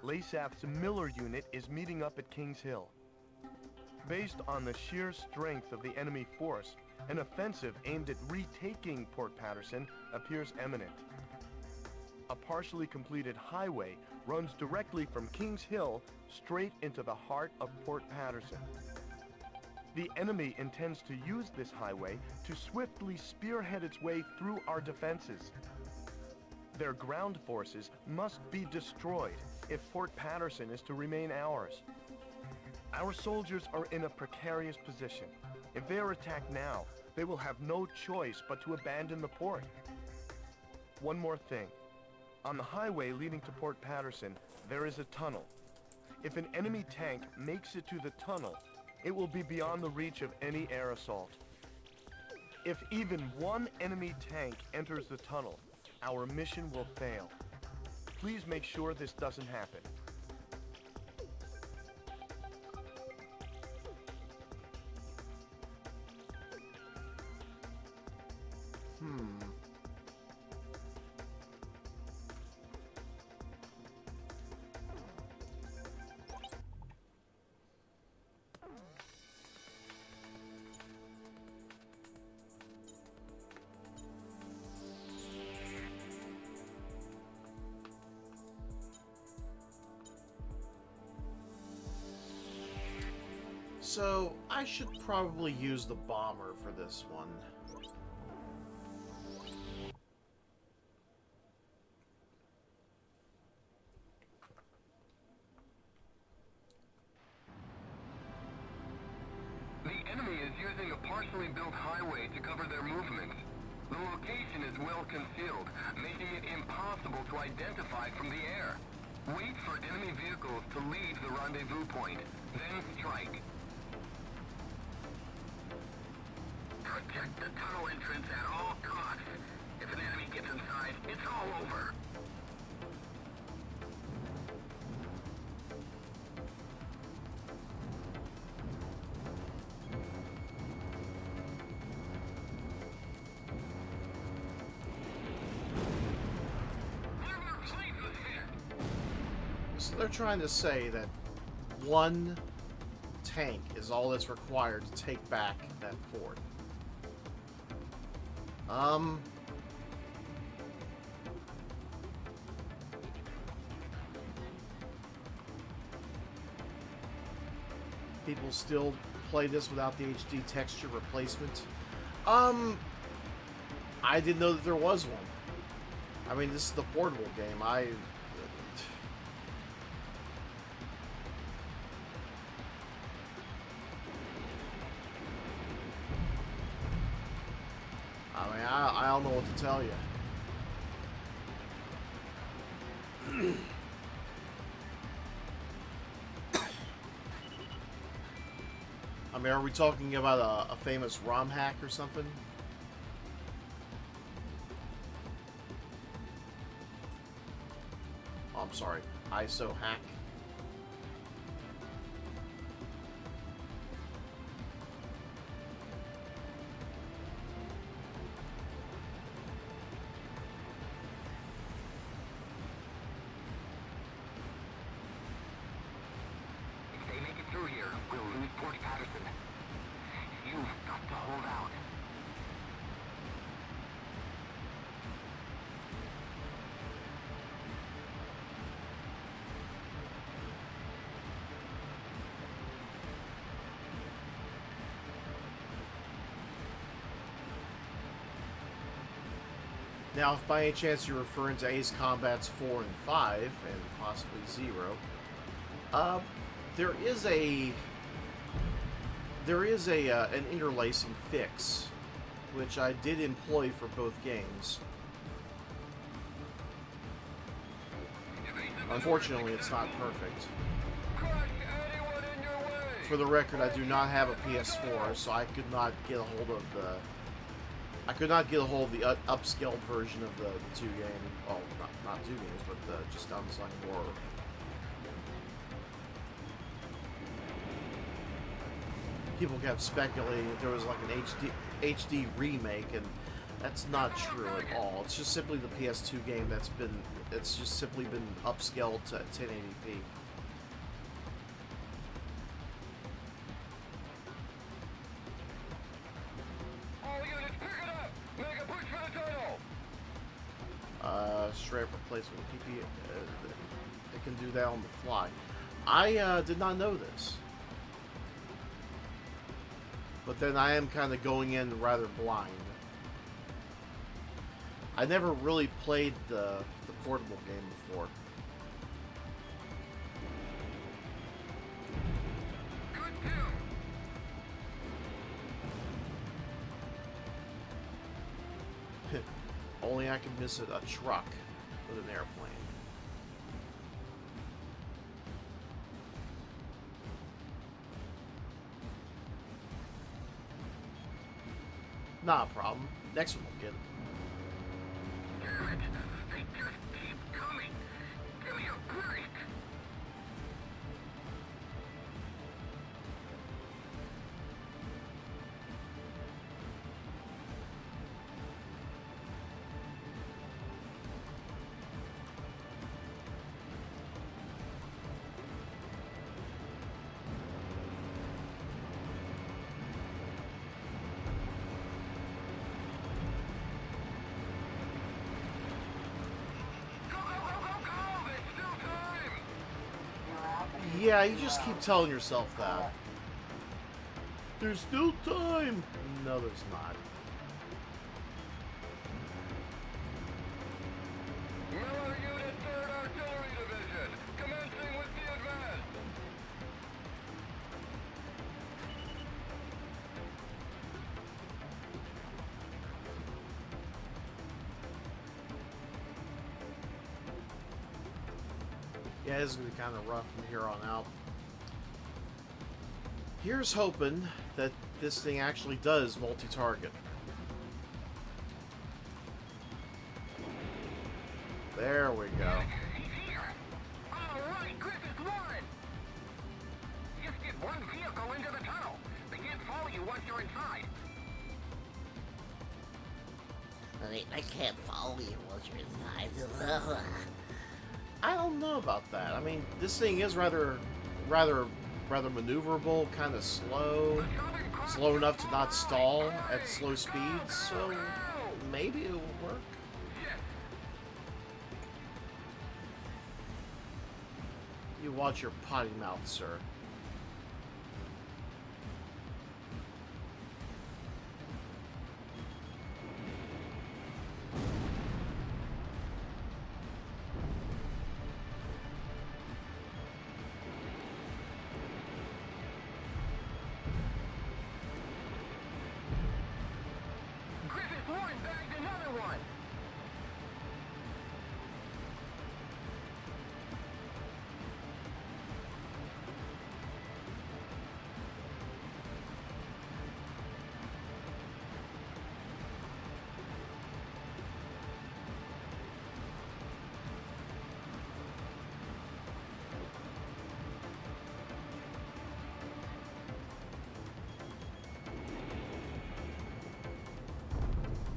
Lasath's Miller unit is meeting up at Kings Hill. Based on the sheer strength of the enemy force, an offensive aimed at retaking Port Patterson appears imminent. A partially completed highway runs directly from Kings Hill straight into the heart of Port Patterson. The enemy intends to use this highway to swiftly spearhead its way through our defenses. Their ground forces must be destroyed if Port Patterson is to remain ours. Our soldiers are in a precarious position. If they are attacked now, they will have no choice but to abandon the port. One more thing. On the highway leading to Port Patterson, there is a tunnel. If an enemy tank makes it to the tunnel, it will be beyond the reach of any air assault. If even one enemy tank enters the tunnel, our mission will fail. Please make sure this doesn't happen. So, I should probably use the bomber for this one. The enemy is using a partially built highway to cover their movements. The location is well concealed, making it impossible to identify from the air. Wait for enemy vehicles to leave the rendezvous point, then strike. Protect the tunnel entrance at all costs. If an enemy gets inside, it's all over. So they're trying to say that one tank is all that's required to take back that fort. People still play this without the HD texture replacement. I didn't know that there was one. I mean, this is the portable game. I mean, I don't know what to tell you. I mean, are we talking about a famous ROM hack or something? Oh, I'm sorry. ISO hack? If they make it through here, we'll lose Port Patterson. You've got to hold out. Now, if by any chance you're referring to Ace Combat's 4 and 5, and possibly 0, there is an interlacing fix, which I did employ for both games. Unfortunately, it's not perfect. For the record, I do not have a PS4, so I could not get a hold of the upscaled version of the two game. Well, not two games, but just Unsung Horror. People kept speculating that there was like an HD remake, and that's not true at all. It's just simply the PS2 game it's just simply been upscaled to 1080p. Straight replacement PP. It can do that on the fly. I did not know this. But then I am kind of going in rather blind. I never really played the portable game before. Only I can miss a truck with an airplane. Not a problem. Next one will get it. Damn it! They just keep coming! Give me a break! Yeah, you just keep telling yourself that. There's still time. No, there's not. Miller Unit 3rd Artillery Division, commencing with the advance. Yeah, this is gonna be kind of rough from here on out. Here's hoping that this thing actually does multi-target. There we go. He's here. All right, Griffith won. Just get one vehicle into the tunnel. They can't follow you once you're inside. I can't follow you once you're inside. I don't know about that. I mean, this thing is rather maneuverable, kind of slow enough to not stall at slow speeds. So maybe it will work. You watch your potty mouth, sir. Griffith 1 bagged another one.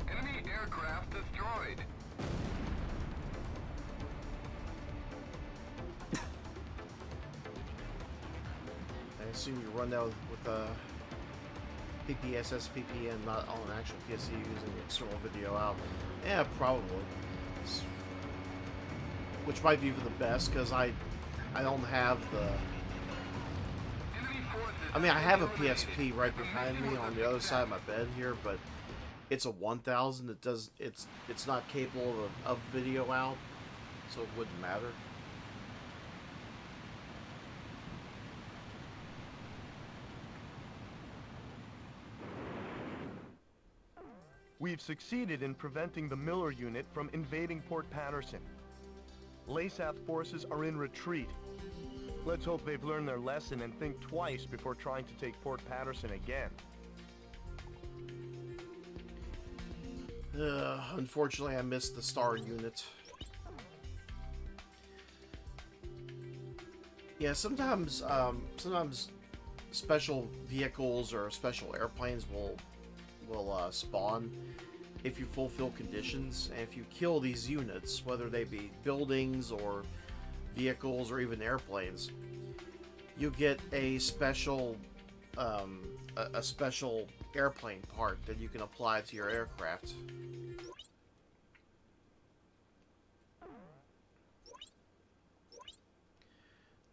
Enemy aircraft destroyed. I assume you run down with a PPSSPP and not on an actual PSC using the external video out. Yeah, probably. Which might be for the best, because I don't have the... Enemy forces. I mean, I have a PSP right behind me on the other side of my bed here, but it's a 1000. It's not capable of video out, so it wouldn't matter. We've succeeded in preventing the Miller Unit from invading Port Patterson. LASAF forces are in retreat. Let's hope they've learned their lesson and think twice before trying to take Port Patterson again. Unfortunately, I missed the Star Unit. Yeah, sometimes special vehicles or special airplanes will spawn if you fulfill conditions, and if you kill these units, whether they be buildings or vehicles or even airplanes, you get a special special airplane part that you can apply to your aircraft.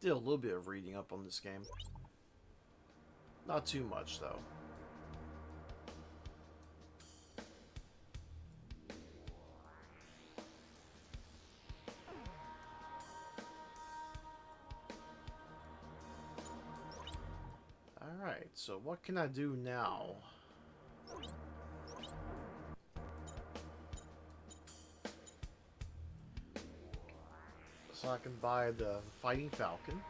Did a little bit of reading up on this game. Not too much though. Alright, so what can I do now? So I can buy the Fighting Falcon.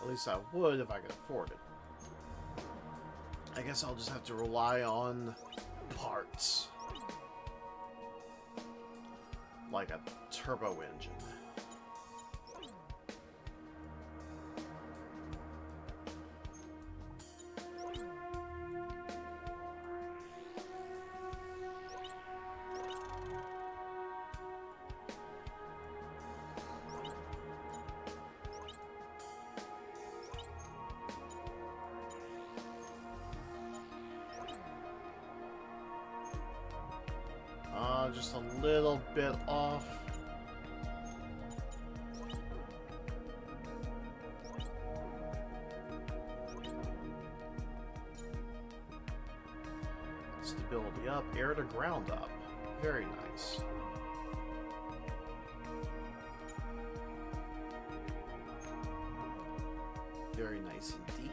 At least I would if I could afford it. I guess I'll just have to rely on parts. Like a turbo engine. Just a little bit off. Stability up, air to ground up. Very nice. Very nice indeed.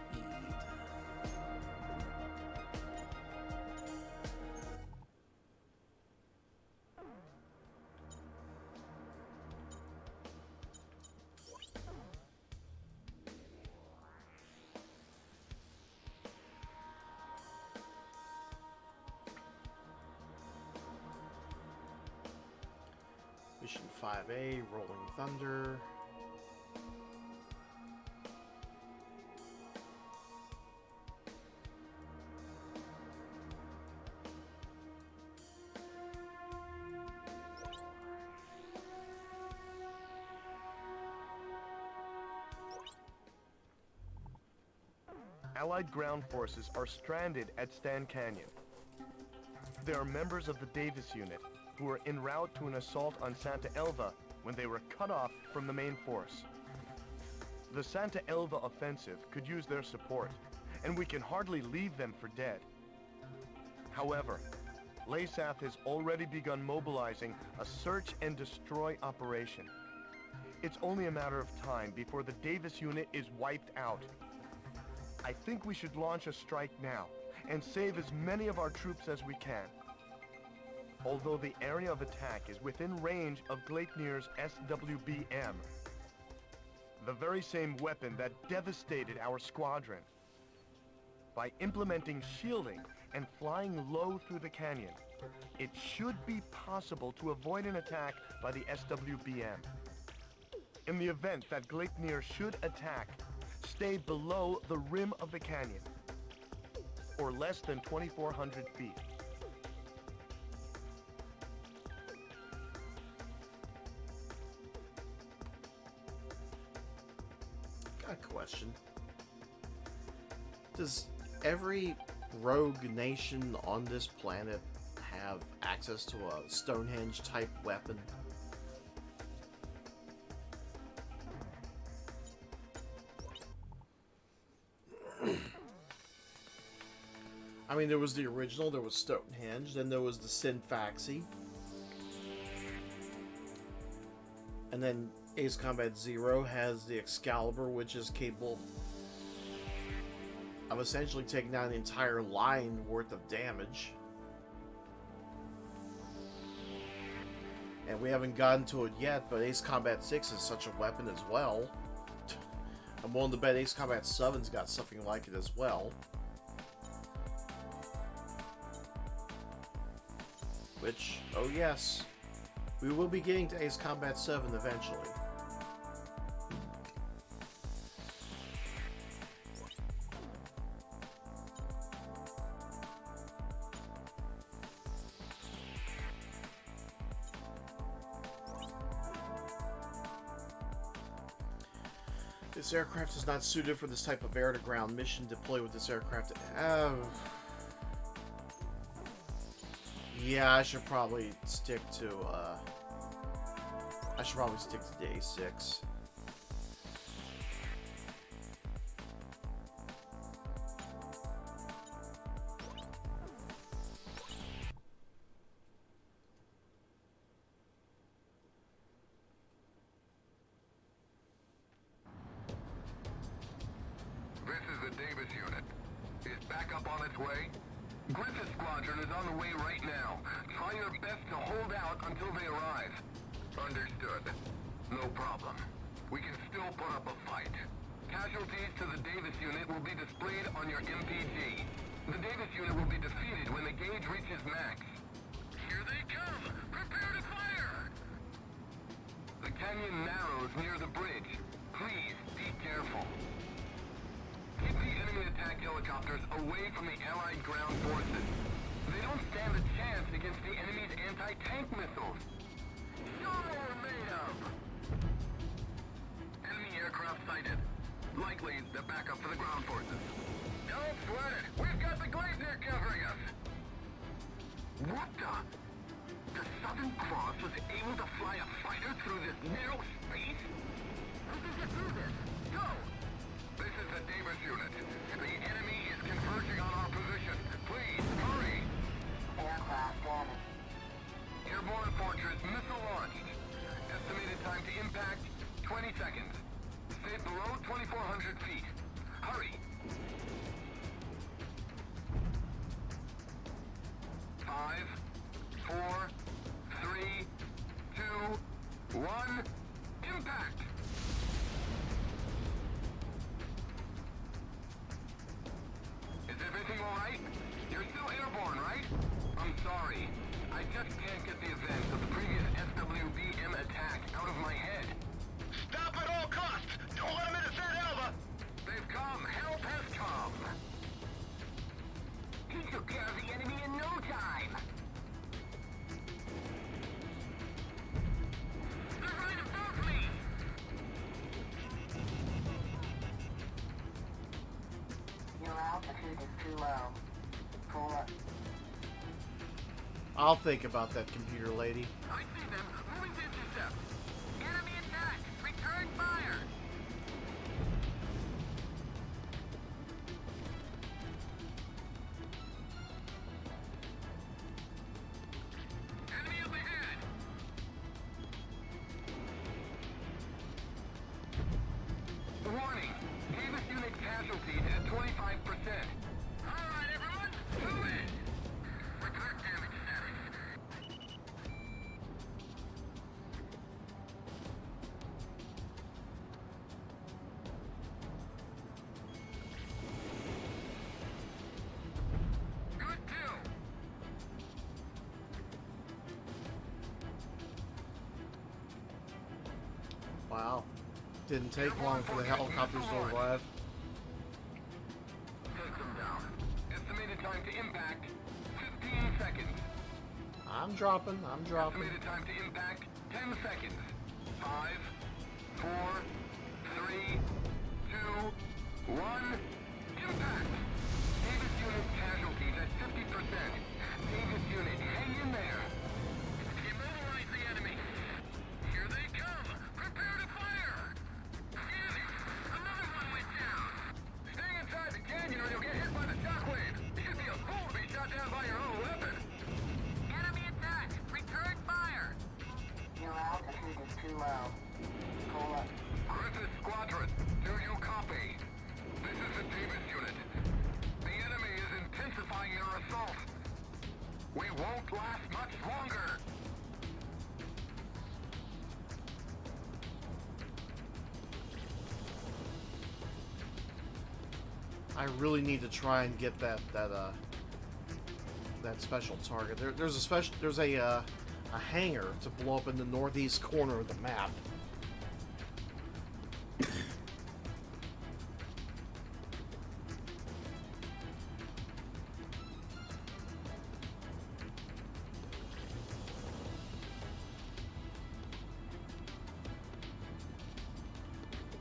Mission 5A, Rolling Thunder. Allied ground forces are stranded at Stan Canyon. They are members of the Davis Unit, who were en route to an assault on Santa Elva when they were cut off from the main force. The Santa Elva offensive could use their support, and we can hardly leave them for dead. However, Laysath has already begun mobilizing a search and destroy operation. It's only a matter of time before the Davis Unit is wiped out. I think we should launch a strike now and save as many of our troops as we can. Although the area of attack is within range of Gleipnir's SWBM, the very same weapon that devastated our squadron. By implementing shielding and flying low through the canyon, it should be possible to avoid an attack by the SWBM. In the event that Gleipnir should attack, stay below the rim of the canyon, or less than 2,400 feet. Got a question. Does every rogue nation on this planet have access to a Stonehenge type weapon? I mean, there was the original, there was Stonehenge, then there was the Synfaxi. And then Ace Combat Zero has the Excalibur, which is capable of essentially taking down an entire line worth of damage. And we haven't gotten to it yet, but Ace Combat 6 is such a weapon as well. I'm willing to bet Ace Combat 7's got something like it as well. Which, oh yes, we will be getting to Ace Combat 7 eventually. This aircraft is not suited for this type of air-to-ground mission. Deploy with this aircraft. Yeah, I should probably stick to, the A6. This is the Davis unit. Is backup on its way? Griffith Squadron is on the way right now. Try your best to hold out until they arrive. Understood. No problem. We can still put up a fight. Casualties to the Davis unit will be displayed on your MPG. The Davis unit will be defeated when the gauge reaches max. Here they come! Prepare to fire! The canyon narrows near the bridge. Please, be careful. Keep the enemy attack helicopters away from the Allied ground forces. They don't stand a chance against the enemy's anti-tank missiles. Show what we're made of! Enemy aircraft sighted. Likely the backup for the ground forces. Don't sweat it! We've got the Gleipnir covering us! What the? The Southern Cross was able to fly a fighter through this narrow space? How did you do this? Go! This is the Davis unit. The enemy is converging on our position. Please, hurry! I'm sorry. I just can't get the events of the previous SWBM attack out of my head. Stop at all costs! Don't let them into San Elva! They've come! Help has come! He took care of the enemy in no time. They're right above me! Your altitude is too low. Pull up. I'll think about that, computer lady. I see them. Moving to intercept. Enemy attack! Return fire! Enemy up ahead! Warning! Davis unit casualties at 25%. Alright, everyone! Move in! Report damage status. Good kill! Wow. Didn't take long for the helicopters to arrive. Take them down. Estimated time to impact, 15 seconds. I'm dropping. Estimated time to impact, 10 seconds. 5, 4, 3, 2, 1, impact! Davis unit casualties at 50%. Davis unit, hang in there. Immobilize the enemy! Here they come! Prepare to fire! Damn it! Another one went down! Stay inside the canyon or you'll get hit by the shockwave. You'd be a fool to be shot down by your own weapon. Enemy attack! Return fire! Your altitude is too low. Pull up. Griffith Squadron, do you copy? This is the Davis unit. The enemy is intensifying their assault. We won't last much longer. I really need to try and get that special target. There's a hangar to blow up in the northeast corner of the map.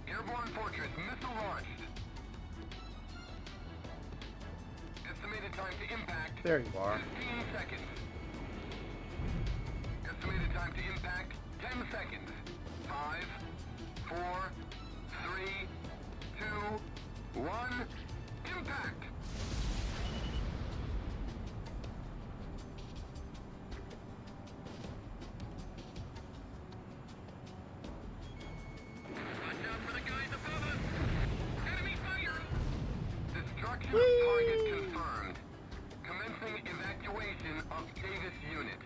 Airborne Fortress missile launched. Estimated time to impact, There you are. 15 seconds. Estimated time to impact, 10 seconds. 5, 4, 3, 2, 1, impact! Watch out for the guys above us! Enemy fire! Destruction of target confirmed. Commencing evacuation of Davis unit.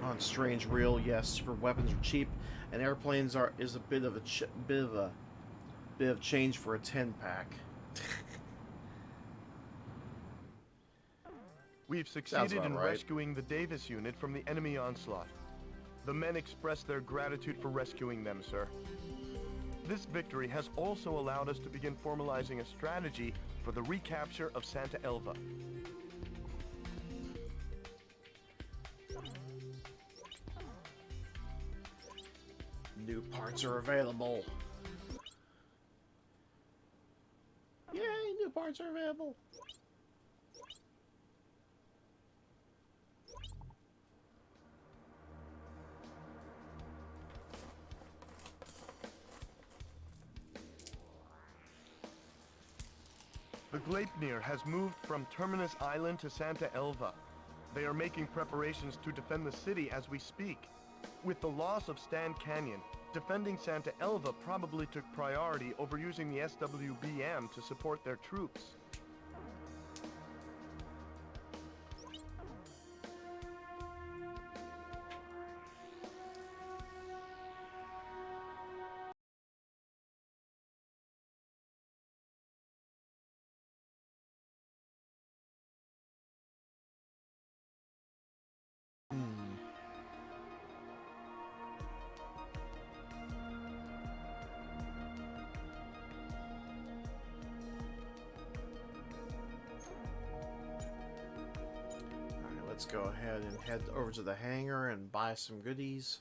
On Strange Reel, yes, super weapons are cheap, and airplanes is a bit of change for a 10-pack. We've succeeded about in right. rescuing the Davis unit from the enemy onslaught. The men express their gratitude for rescuing them, sir. This victory has also allowed us to begin formalizing a strategy for the recapture of Santa Elva. New parts are available. Yay, new parts are available. The Gleipnir has moved from Terminus Island to Santa Elva. They are making preparations to defend the city as we speak. With the loss of Stand Canyon, defending Santa Elva probably took priority over using the SWBM to support their troops. Let's go ahead and head over to the hangar and buy some goodies.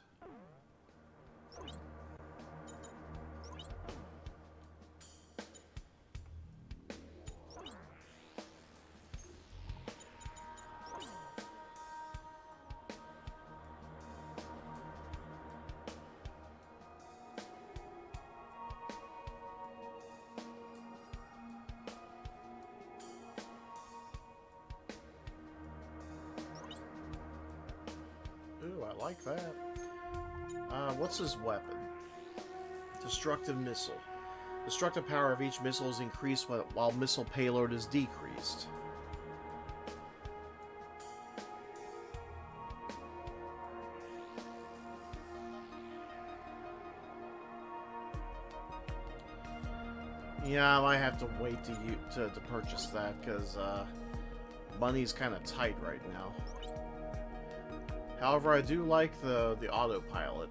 Ooh, I like that. What's his weapon? Destructive missile. Destructive power of each missile is increased while missile payload is decreased. Yeah, I might have to wait to purchase that because money's kind of tight right now. However, I do like the autopilot.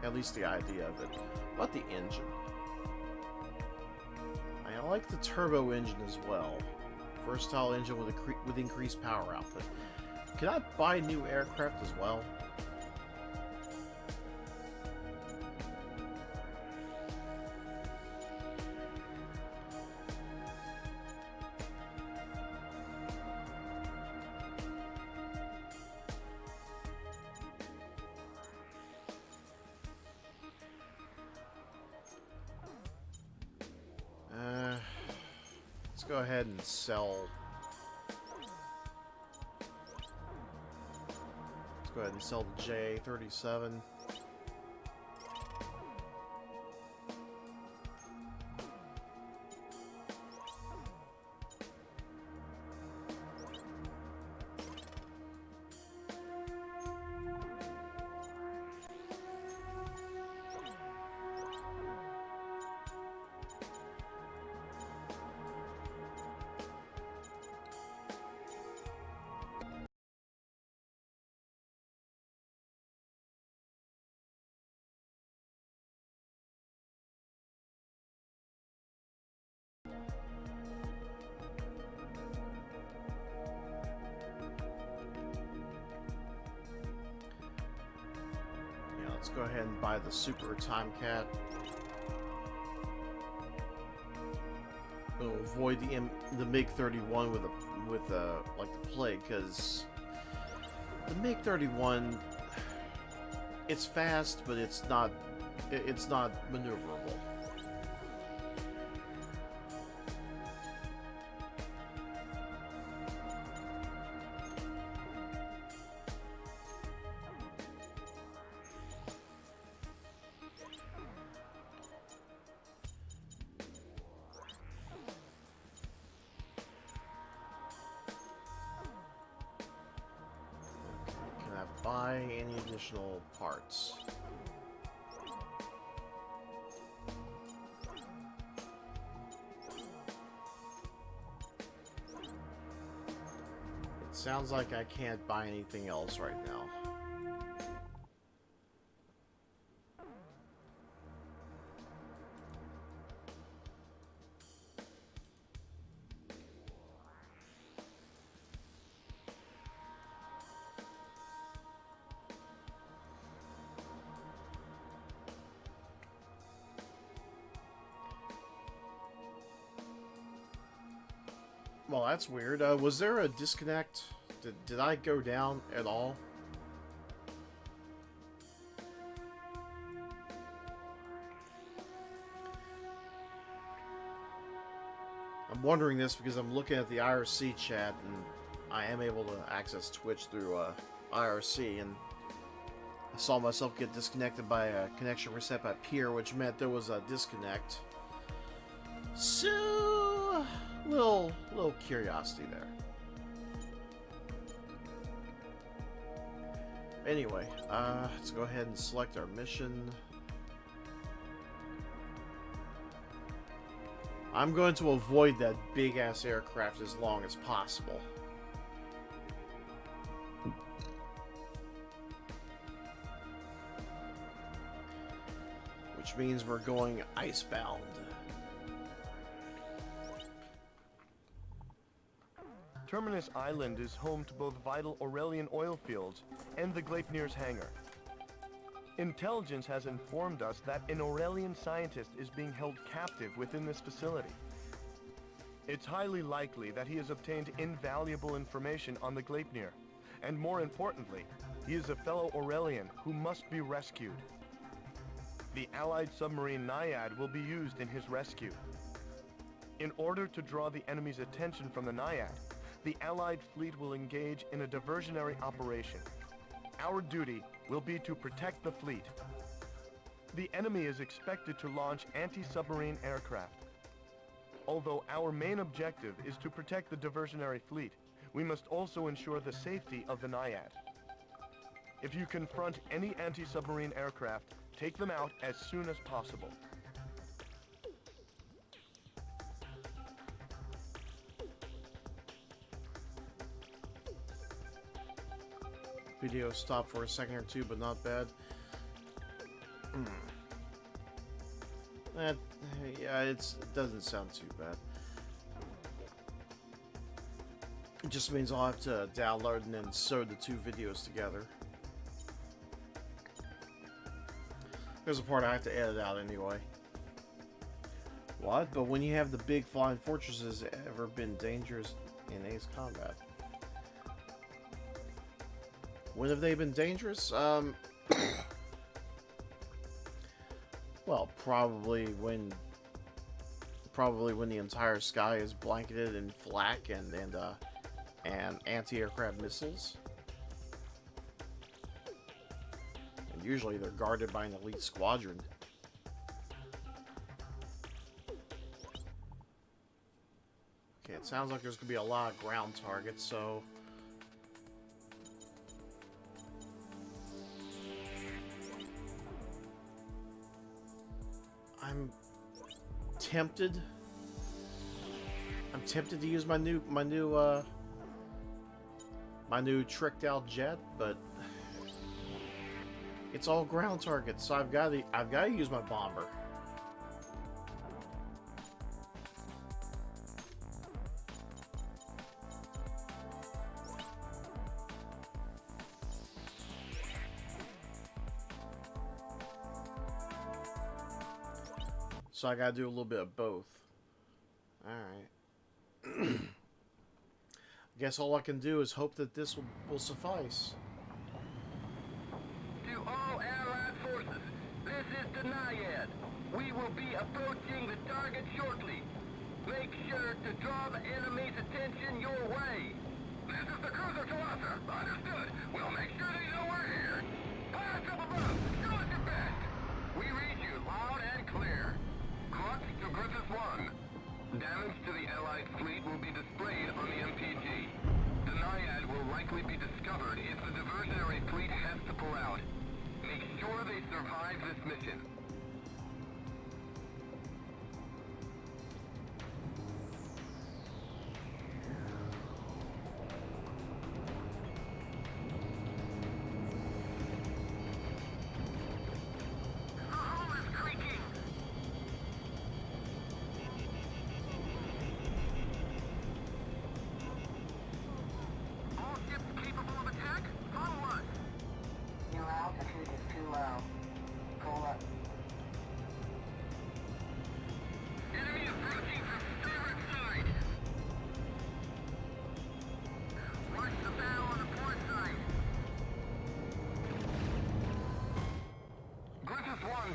At least the idea of it. What about the engine? I like the turbo engine as well. Versatile engine with increased power output. Can I buy new aircraft as well? Let's go ahead and sell. Let's go ahead and sell the J-37. Let's go ahead and buy the Super Timecat. We'll avoid the MiG-31 with like the plague, because the MiG-31, it's fast, but it's not maneuverable. Buy any additional parts. It sounds like I can't buy anything else right now. Well, that's weird. Was there a disconnect? Did I go down at all? I'm wondering this because I'm looking at the IRC chat and I am able to access Twitch through IRC, and I saw myself get disconnected by a connection reset by peer, which meant there was a disconnect. So, little curiosity there. Anyway, let's go ahead and select our mission. I'm going to avoid that big-ass aircraft as long as possible. Which means we're going icebound. Terminus Island is home to both vital Aurelian oil fields and the Gleipnir's hangar. Intelligence has informed us that an Aurelian scientist is being held captive within this facility. It's highly likely that he has obtained invaluable information on the Gleipnir, and more importantly, he is a fellow Aurelian who must be rescued. The Allied submarine Naiad will be used in his rescue. In order to draw the enemy's attention from the Naiad, the Allied fleet will engage in a diversionary operation. Our duty will be to protect the fleet. The enemy is expected to launch anti-submarine aircraft. Although our main objective is to protect the diversionary fleet, we must also ensure the safety of the Naiad. If you confront any anti-submarine aircraft, take them out as soon as possible. Video stopped for a second or two, but not bad. Yeah, it doesn't sound too bad. It just means I'll have to download and then sew the two videos together. There's a part I have to edit out anyway. What? But when you have the big flying fortresses, ever been dangerous in Ace Combat? When have they been dangerous? Well, probably when the entire sky is blanketed in flak and anti-aircraft missiles. And usually they're guarded by an elite squadron. Okay, it sounds like there's gonna be a lot of ground targets, so I'm tempted to use my new tricked out jet, but it's all ground targets, so I've got to use my bomber. So I gotta do a little bit of both. Alright. I guess all I can do is hope that this will suffice. To all Allied forces, this is the Naiad. We will be approaching the target shortly. Make sure to draw the enemy's attention your way. This is the cruiser Colossus. Understood. We'll make sure they know we're here. Pilots up above, do your best. We read you loud and clear. Crux to Griffith 1. Damage to the Allied fleet will be displayed on the MPG. The Naiad will likely be discovered if the diversionary fleet has to pull out. Make sure they survive this mission.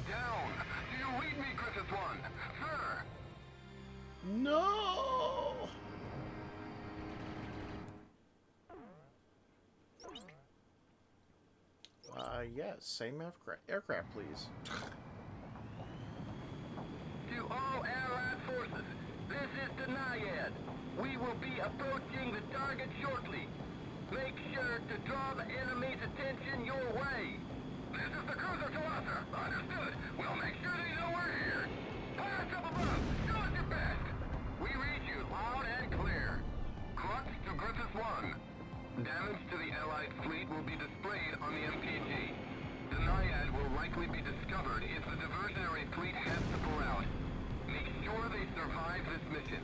Down! Do you read me, Griffith 1? Sir! No! Yes, same aircraft, please. To all Allied forces, this is the Naiad. We will be approaching the target shortly. Make sure to draw the enemy's attention your way. This is the cruiser Colossus. Understood. We'll make sure they know we're here. Pilots up above, do your best. We read you loud and clear. Crux to Griffith 1. Damage to the Allied fleet will be displayed on the MPG. The Naiad will likely be discovered if the diversionary fleet has to pull out. Make sure they survive this mission.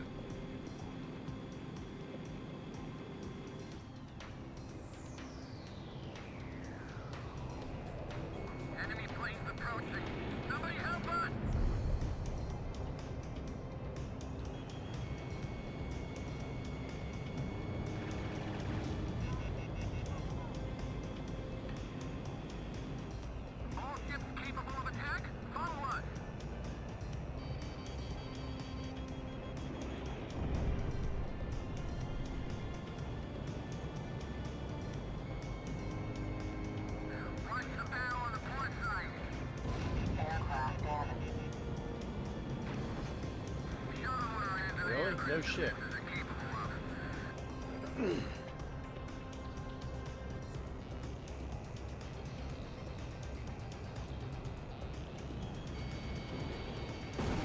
No shit.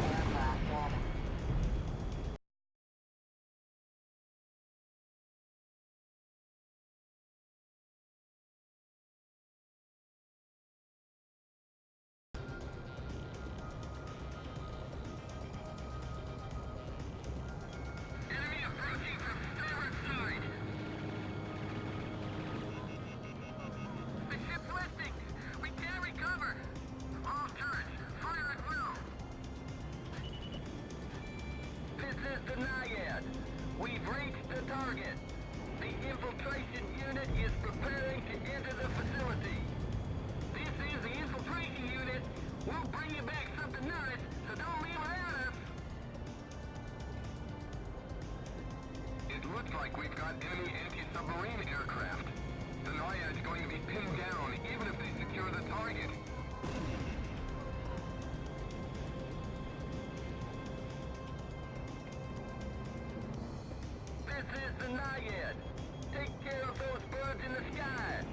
Aircraft jamming. Enemy approaching from starboard side. The ship's lifting. We can't recover. All turrets, fire at will. This is the Naiad. We've reached the target. The infiltration unit is preparing to enter the facility. This is the infiltration unit. We'll bring you back something nice, so don't leave without us. It looks like we've got enemy anti-submarine aircraft. The Naiad's going to be pinned down, even if they secure the target. This is the Naiad. Take care of those birds in the sky.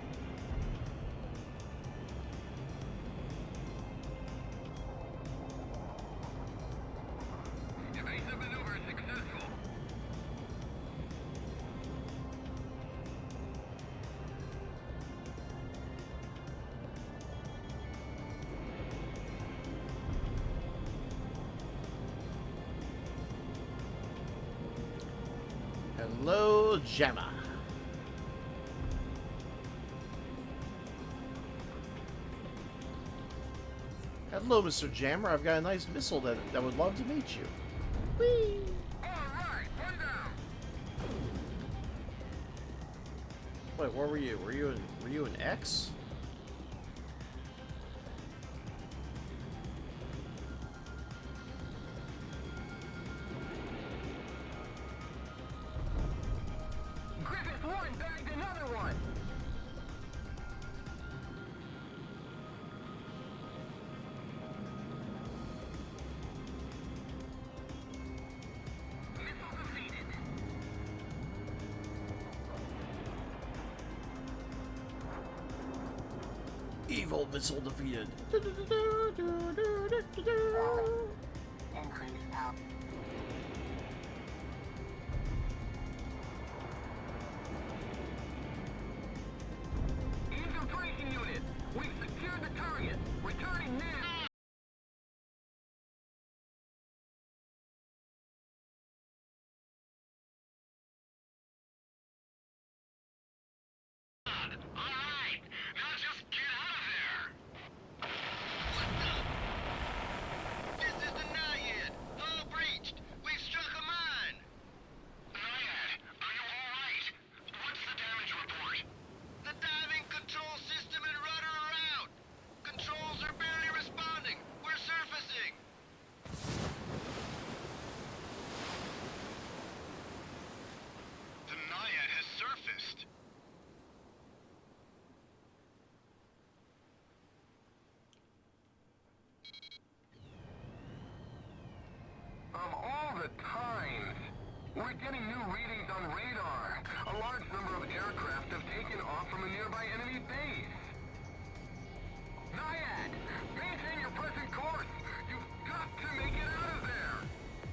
Evasive maneuver successful. Hello, Gemma. Hello, Mr. Jammer. I've got a nice missile that would love to meet you. Whee! All right, one down. Wait, where were you? Were you an X? Griffith 1 bagged another one. Missile defeated. Evil missile defeated. Increase power. Infiltration unit. We've secured the target. Returning now. Alright, now just get out of there! What's up? This is the Naiad. Hull breached. We've struck a mine. Naiad, are you alright? What's the damage report? The diving control system and rudder are out. Controls are barely responding. We're surfacing. The Naiad has surfaced. Of all the times, we're getting new readings on radar. A large number of aircraft have taken off from a nearby enemy base. Naiad, maintain your present course. You've got to make it out of there.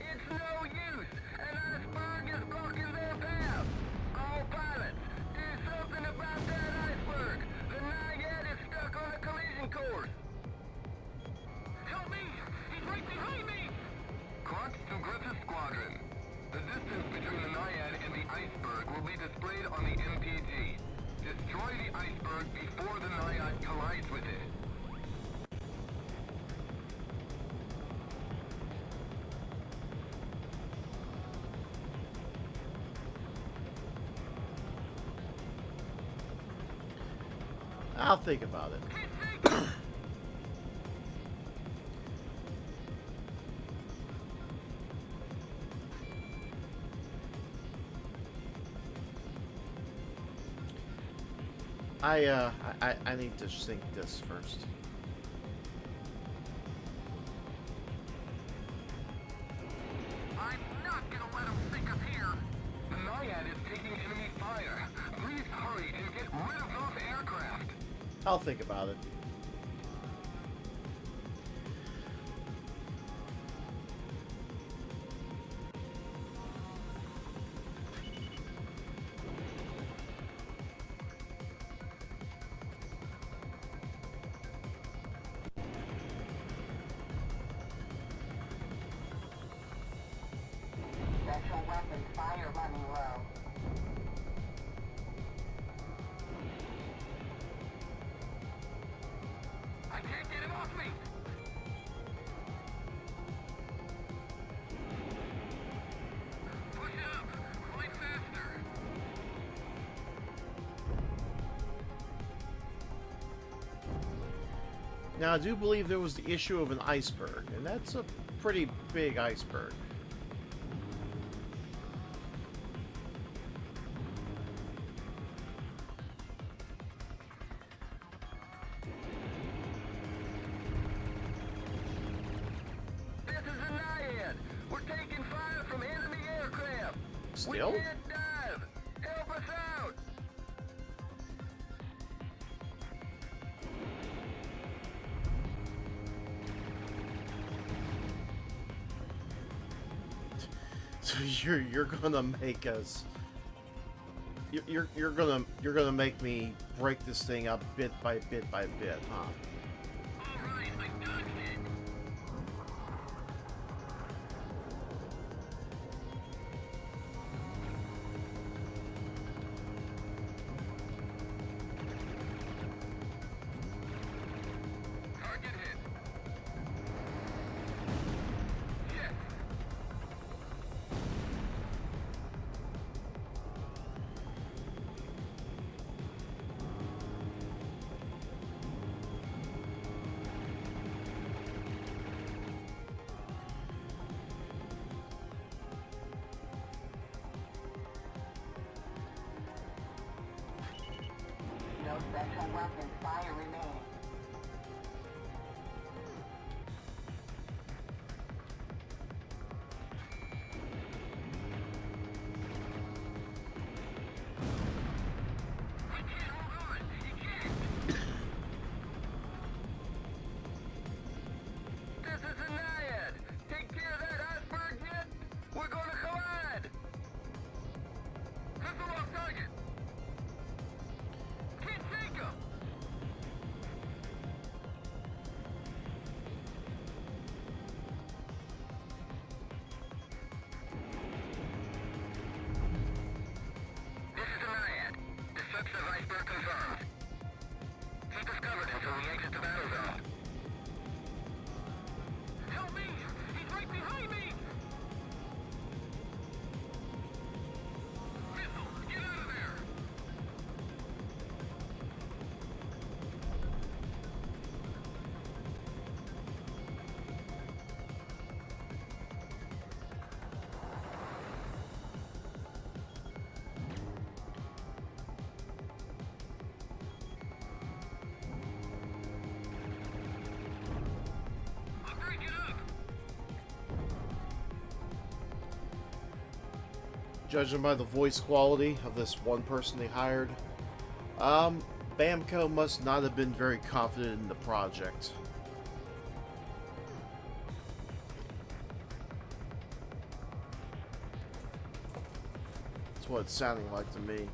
It's no use. An iceberg is blocking their path. All pilots, do something about that iceberg. The Naiad is stuck on a collision course. Help me! He's right behind me! Clark to Griffith Squadron. The distance between the Naiad and the iceberg will be displayed on the MPG. Destroy the iceberg before the Naiad collides with it. I'll think about it. I need to sync this first. I'm not gonna let him I'll think about it. Special weapons fire running low. I can't get him off me! Push it up! Fly faster! Now, I do believe there was the issue of an iceberg, and that's a pretty big iceberg. This is a Naiad! We're taking fire from enemy aircraft! Still? We can't dive! Help us out! So you're gonna make us. You're gonna make me break this thing up bit by bit by bit, huh? Alright, I dodged it! Target hit! Shit! No special weapons fire remaining. I can't hold on! He can't! This is a Naiad! Take care of that iceberg yet? We're gonna collide! Missile off target! Can't take him! This is a Naiad. Destruction of iceberg confirmed. Keep us covered until we exit the battle zone. Help me! He's right behind me! Missile, get out of there! I'm breaking up! Judging by the voice quality of this one person they hired, Bamco must not have been very confident in the project. That's what it's sounding like to me.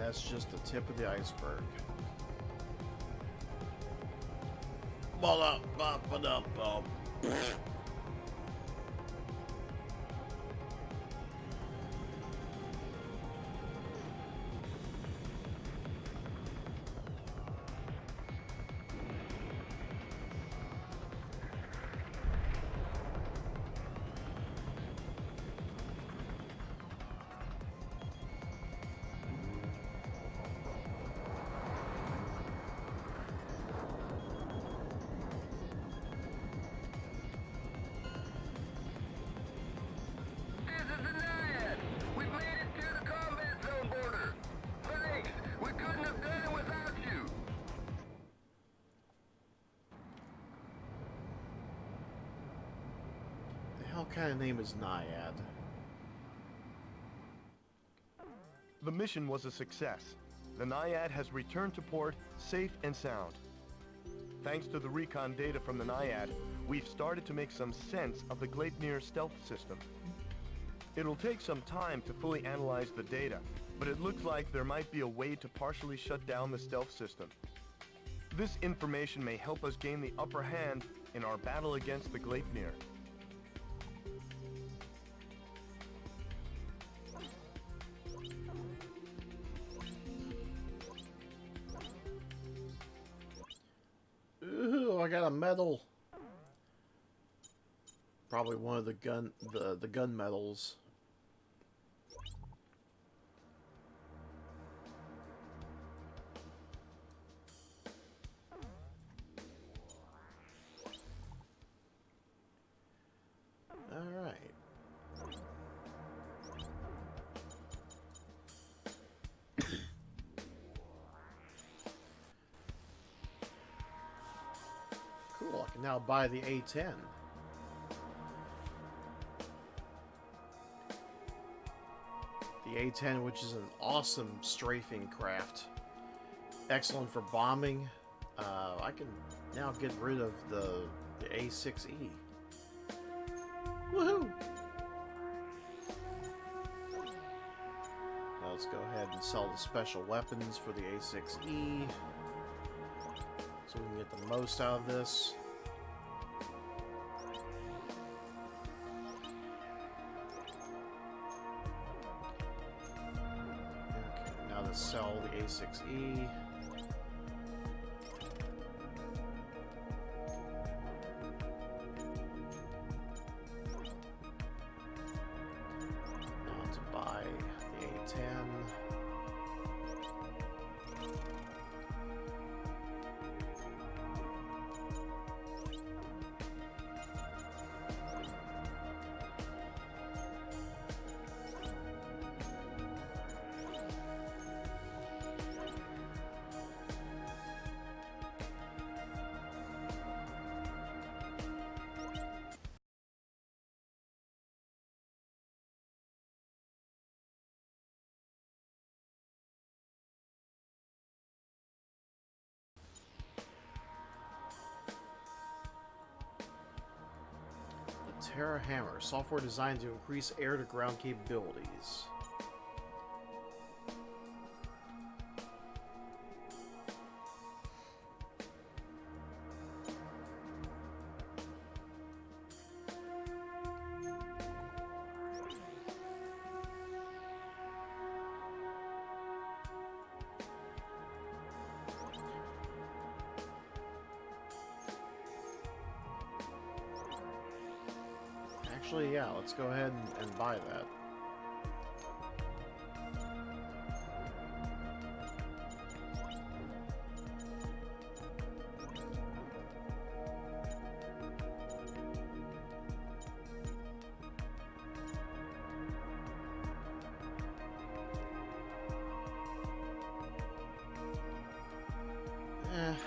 that's just the tip of the iceberg. Ba-da-ba-ba-da-bum. This is the Naiad! We've made it to the combat zone border! Thanks! We couldn't have done it without you! The hell kind of name is Naiad? The mission was a success. The Naiad has returned to port safe and sound. Thanks to the recon data from the Naiad, we've started to make some sense of the Gleipnir stealth system. It'll take some time to fully analyze the data, but it looks like there might be a way to partially shut down the stealth system. This information may help us gain the upper hand in our battle against the Gleipnir. Ooh, I got a medal. Probably one of the gun medals. All right. Cool, I can now buy the A10. The A10, which is an awesome strafing craft. Excellent for bombing. I can now get rid of the A6E. Woohoo! Now let's go ahead and sell the special weapons for the A6E. So we can get the most out of this. Okay, now let's sell the A6E. Now to buy the A10. Terra Hammer, software designed to increase air-to-ground capabilities. Actually, yeah, let's go ahead and buy that.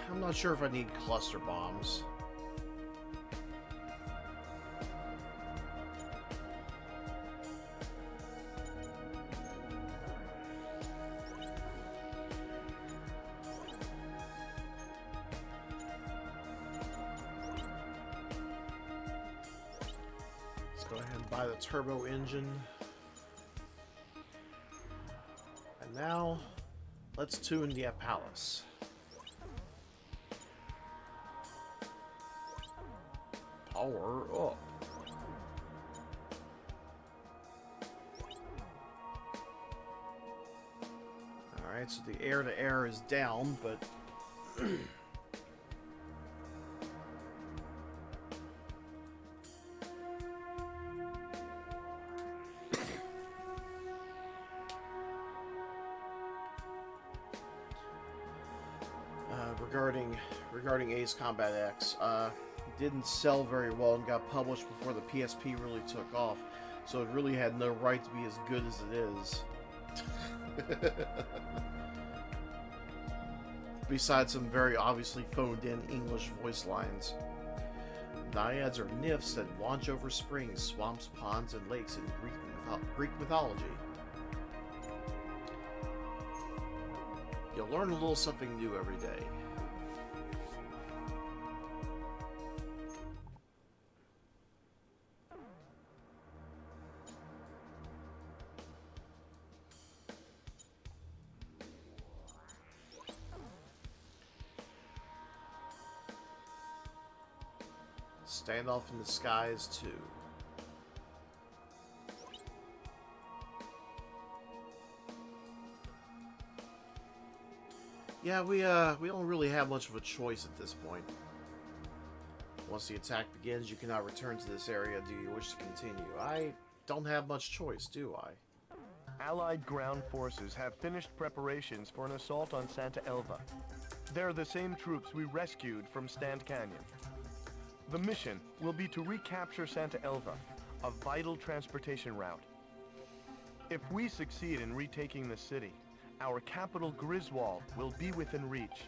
I'm not sure if I need cluster bombs. Go ahead and buy the turbo engine. And now, Let's tune the palace. Power up. Alright, so the air-to-air is down, but... regarding Ace Combat X, didn't sell very well and got published before the PSP really took off, so it really had no right to be as good as it is. Besides some very obviously phoned-in English voice lines. Naiads are nymphs that launch over springs, swamps, ponds, and lakes in Greek mythology. You'll learn a little something new every day. Standoff in the skies too. Yeah, we don't really have much of a choice at this point. Once the attack begins, you cannot return to this area. Do you wish to continue? I don't have much choice, do I? Allied ground forces have finished preparations for an assault on Santa Elva. They're the same troops we rescued from Stand Canyon. The mission will be to recapture Santa Elva, a vital transportation route. If we succeed in retaking the city, our capital Griswold will be within reach.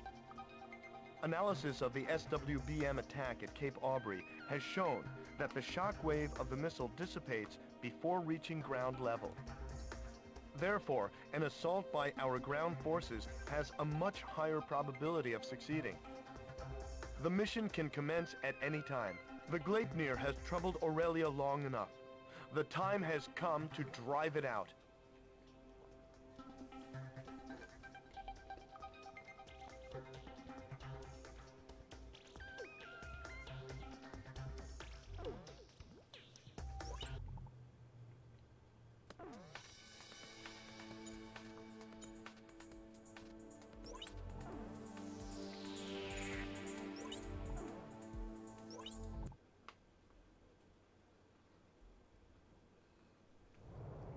Analysis of the SWBM attack at Cape Aubrey has shown that the shock wave of the missile dissipates before reaching ground level. Therefore, an assault by our ground forces has a much higher probability of succeeding. The mission can commence at any time. The Gleipnir has troubled Aurelia long enough. The time has come to drive it out.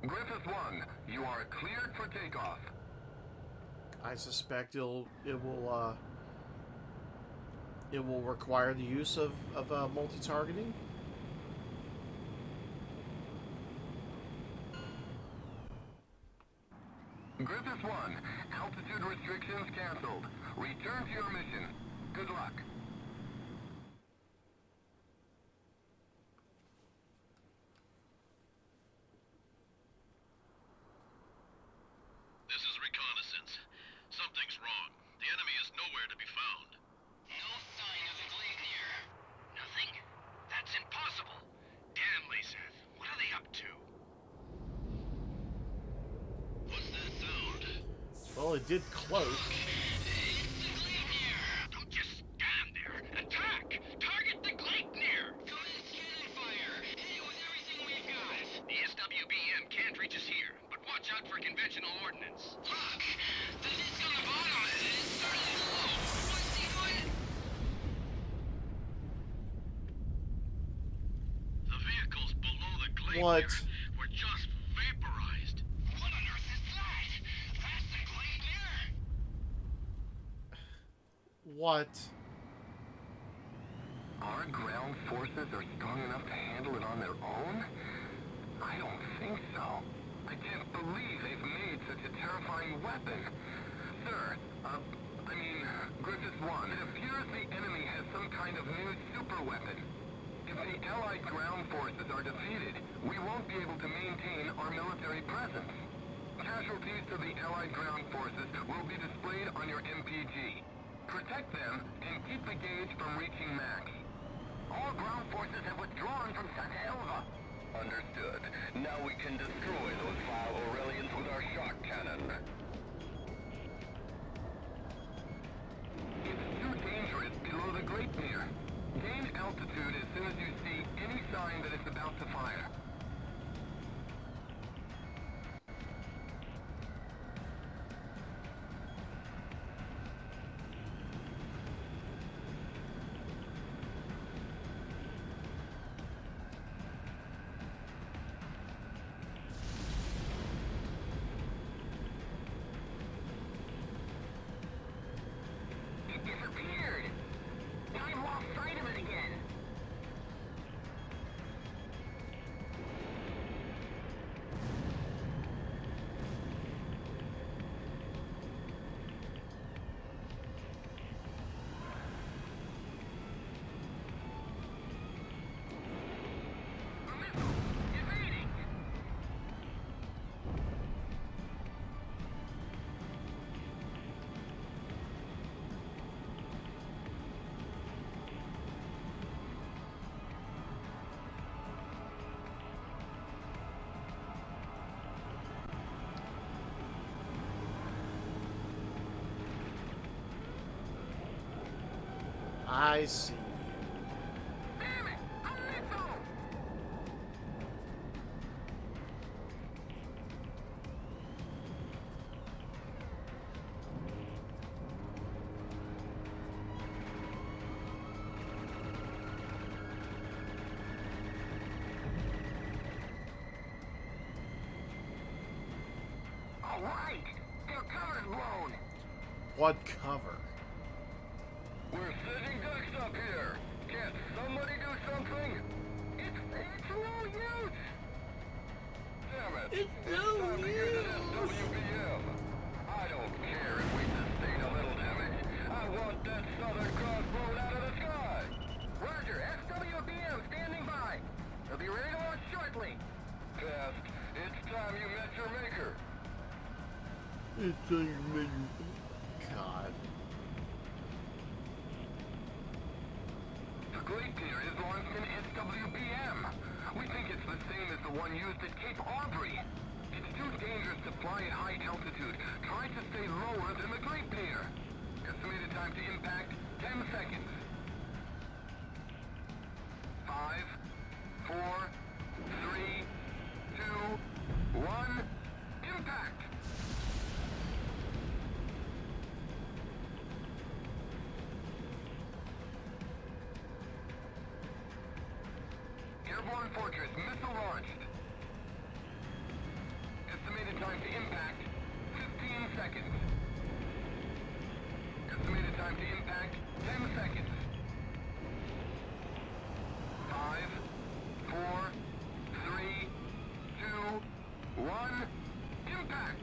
Griffith 1, you are cleared for takeoff. I suspect it will require the use of multi-targeting. Griffith 1, altitude restrictions canceled. Return to your mission. Good luck. This is reconnaissance. Something's wrong. The enemy is nowhere to be found. No sign of the Gleipnir. Nothing? That's impossible. Damn, Lyseth. What are they up to? What's that sound? Well, it did cloak. It's the Gleipnir! Don't just stand there. Attack! Target the Gleipnir! Commence cannon fire! Hit it with everything we've got! The SWBM can't reach us here, but watch out for conventional ordnance. Look! The disc on the bottom is starting to glow! Want to see what? The vehicles below the Gleipnir What? were just vaporized. What on earth is that? That's the Gleipnir! What? Our ground forces are strong enough to handle it on their own? I don't think so. I can't believe they've made such a terrifying weapon. Sir, Griffith 1, it appears the enemy has some kind of new super weapon. If the Allied ground forces are defeated, we won't be able to maintain our military presence. Casualties to the Allied ground forces will be displayed on your MPG. Protect them and keep the gauge from reaching max. All ground forces have withdrawn from Santa Elva. Understood. Now we can destroy those vile Aurelians with our shock cannon. I see. Damn it! A missile! All right, their cover's blown. What cover? We're sitting ducks up here. Can't somebody do something? It's no use. Damn it! It's no time to use an use. SWBM. I don't care if we sustain a little damage. I want that Southern Cross blown out of the sky. Roger, SWBM standing by. They'll be ready to launch shortly. Past, it's time you met your maker. It's a God. The Great Deer is launched in SWBM. We think it's the same as the one used at Cape Aubrey. It's too dangerous to fly at high altitude. Try to stay lower than the Great Deer. Estimated time to impact, 10 seconds. 5, 4, 3, 2, 1, impact! Airborne Fortress, missile launched. Estimated time to impact, 15 seconds. Estimated time to impact, 10 seconds. 5, 4, 3, 2, 1, impact!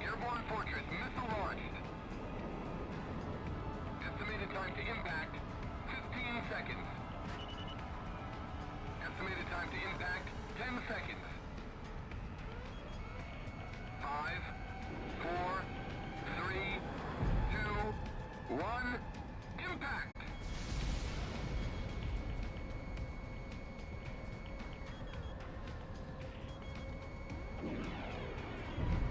Airborne Fortress, missile launched. Estimated time to impact, 15 seconds.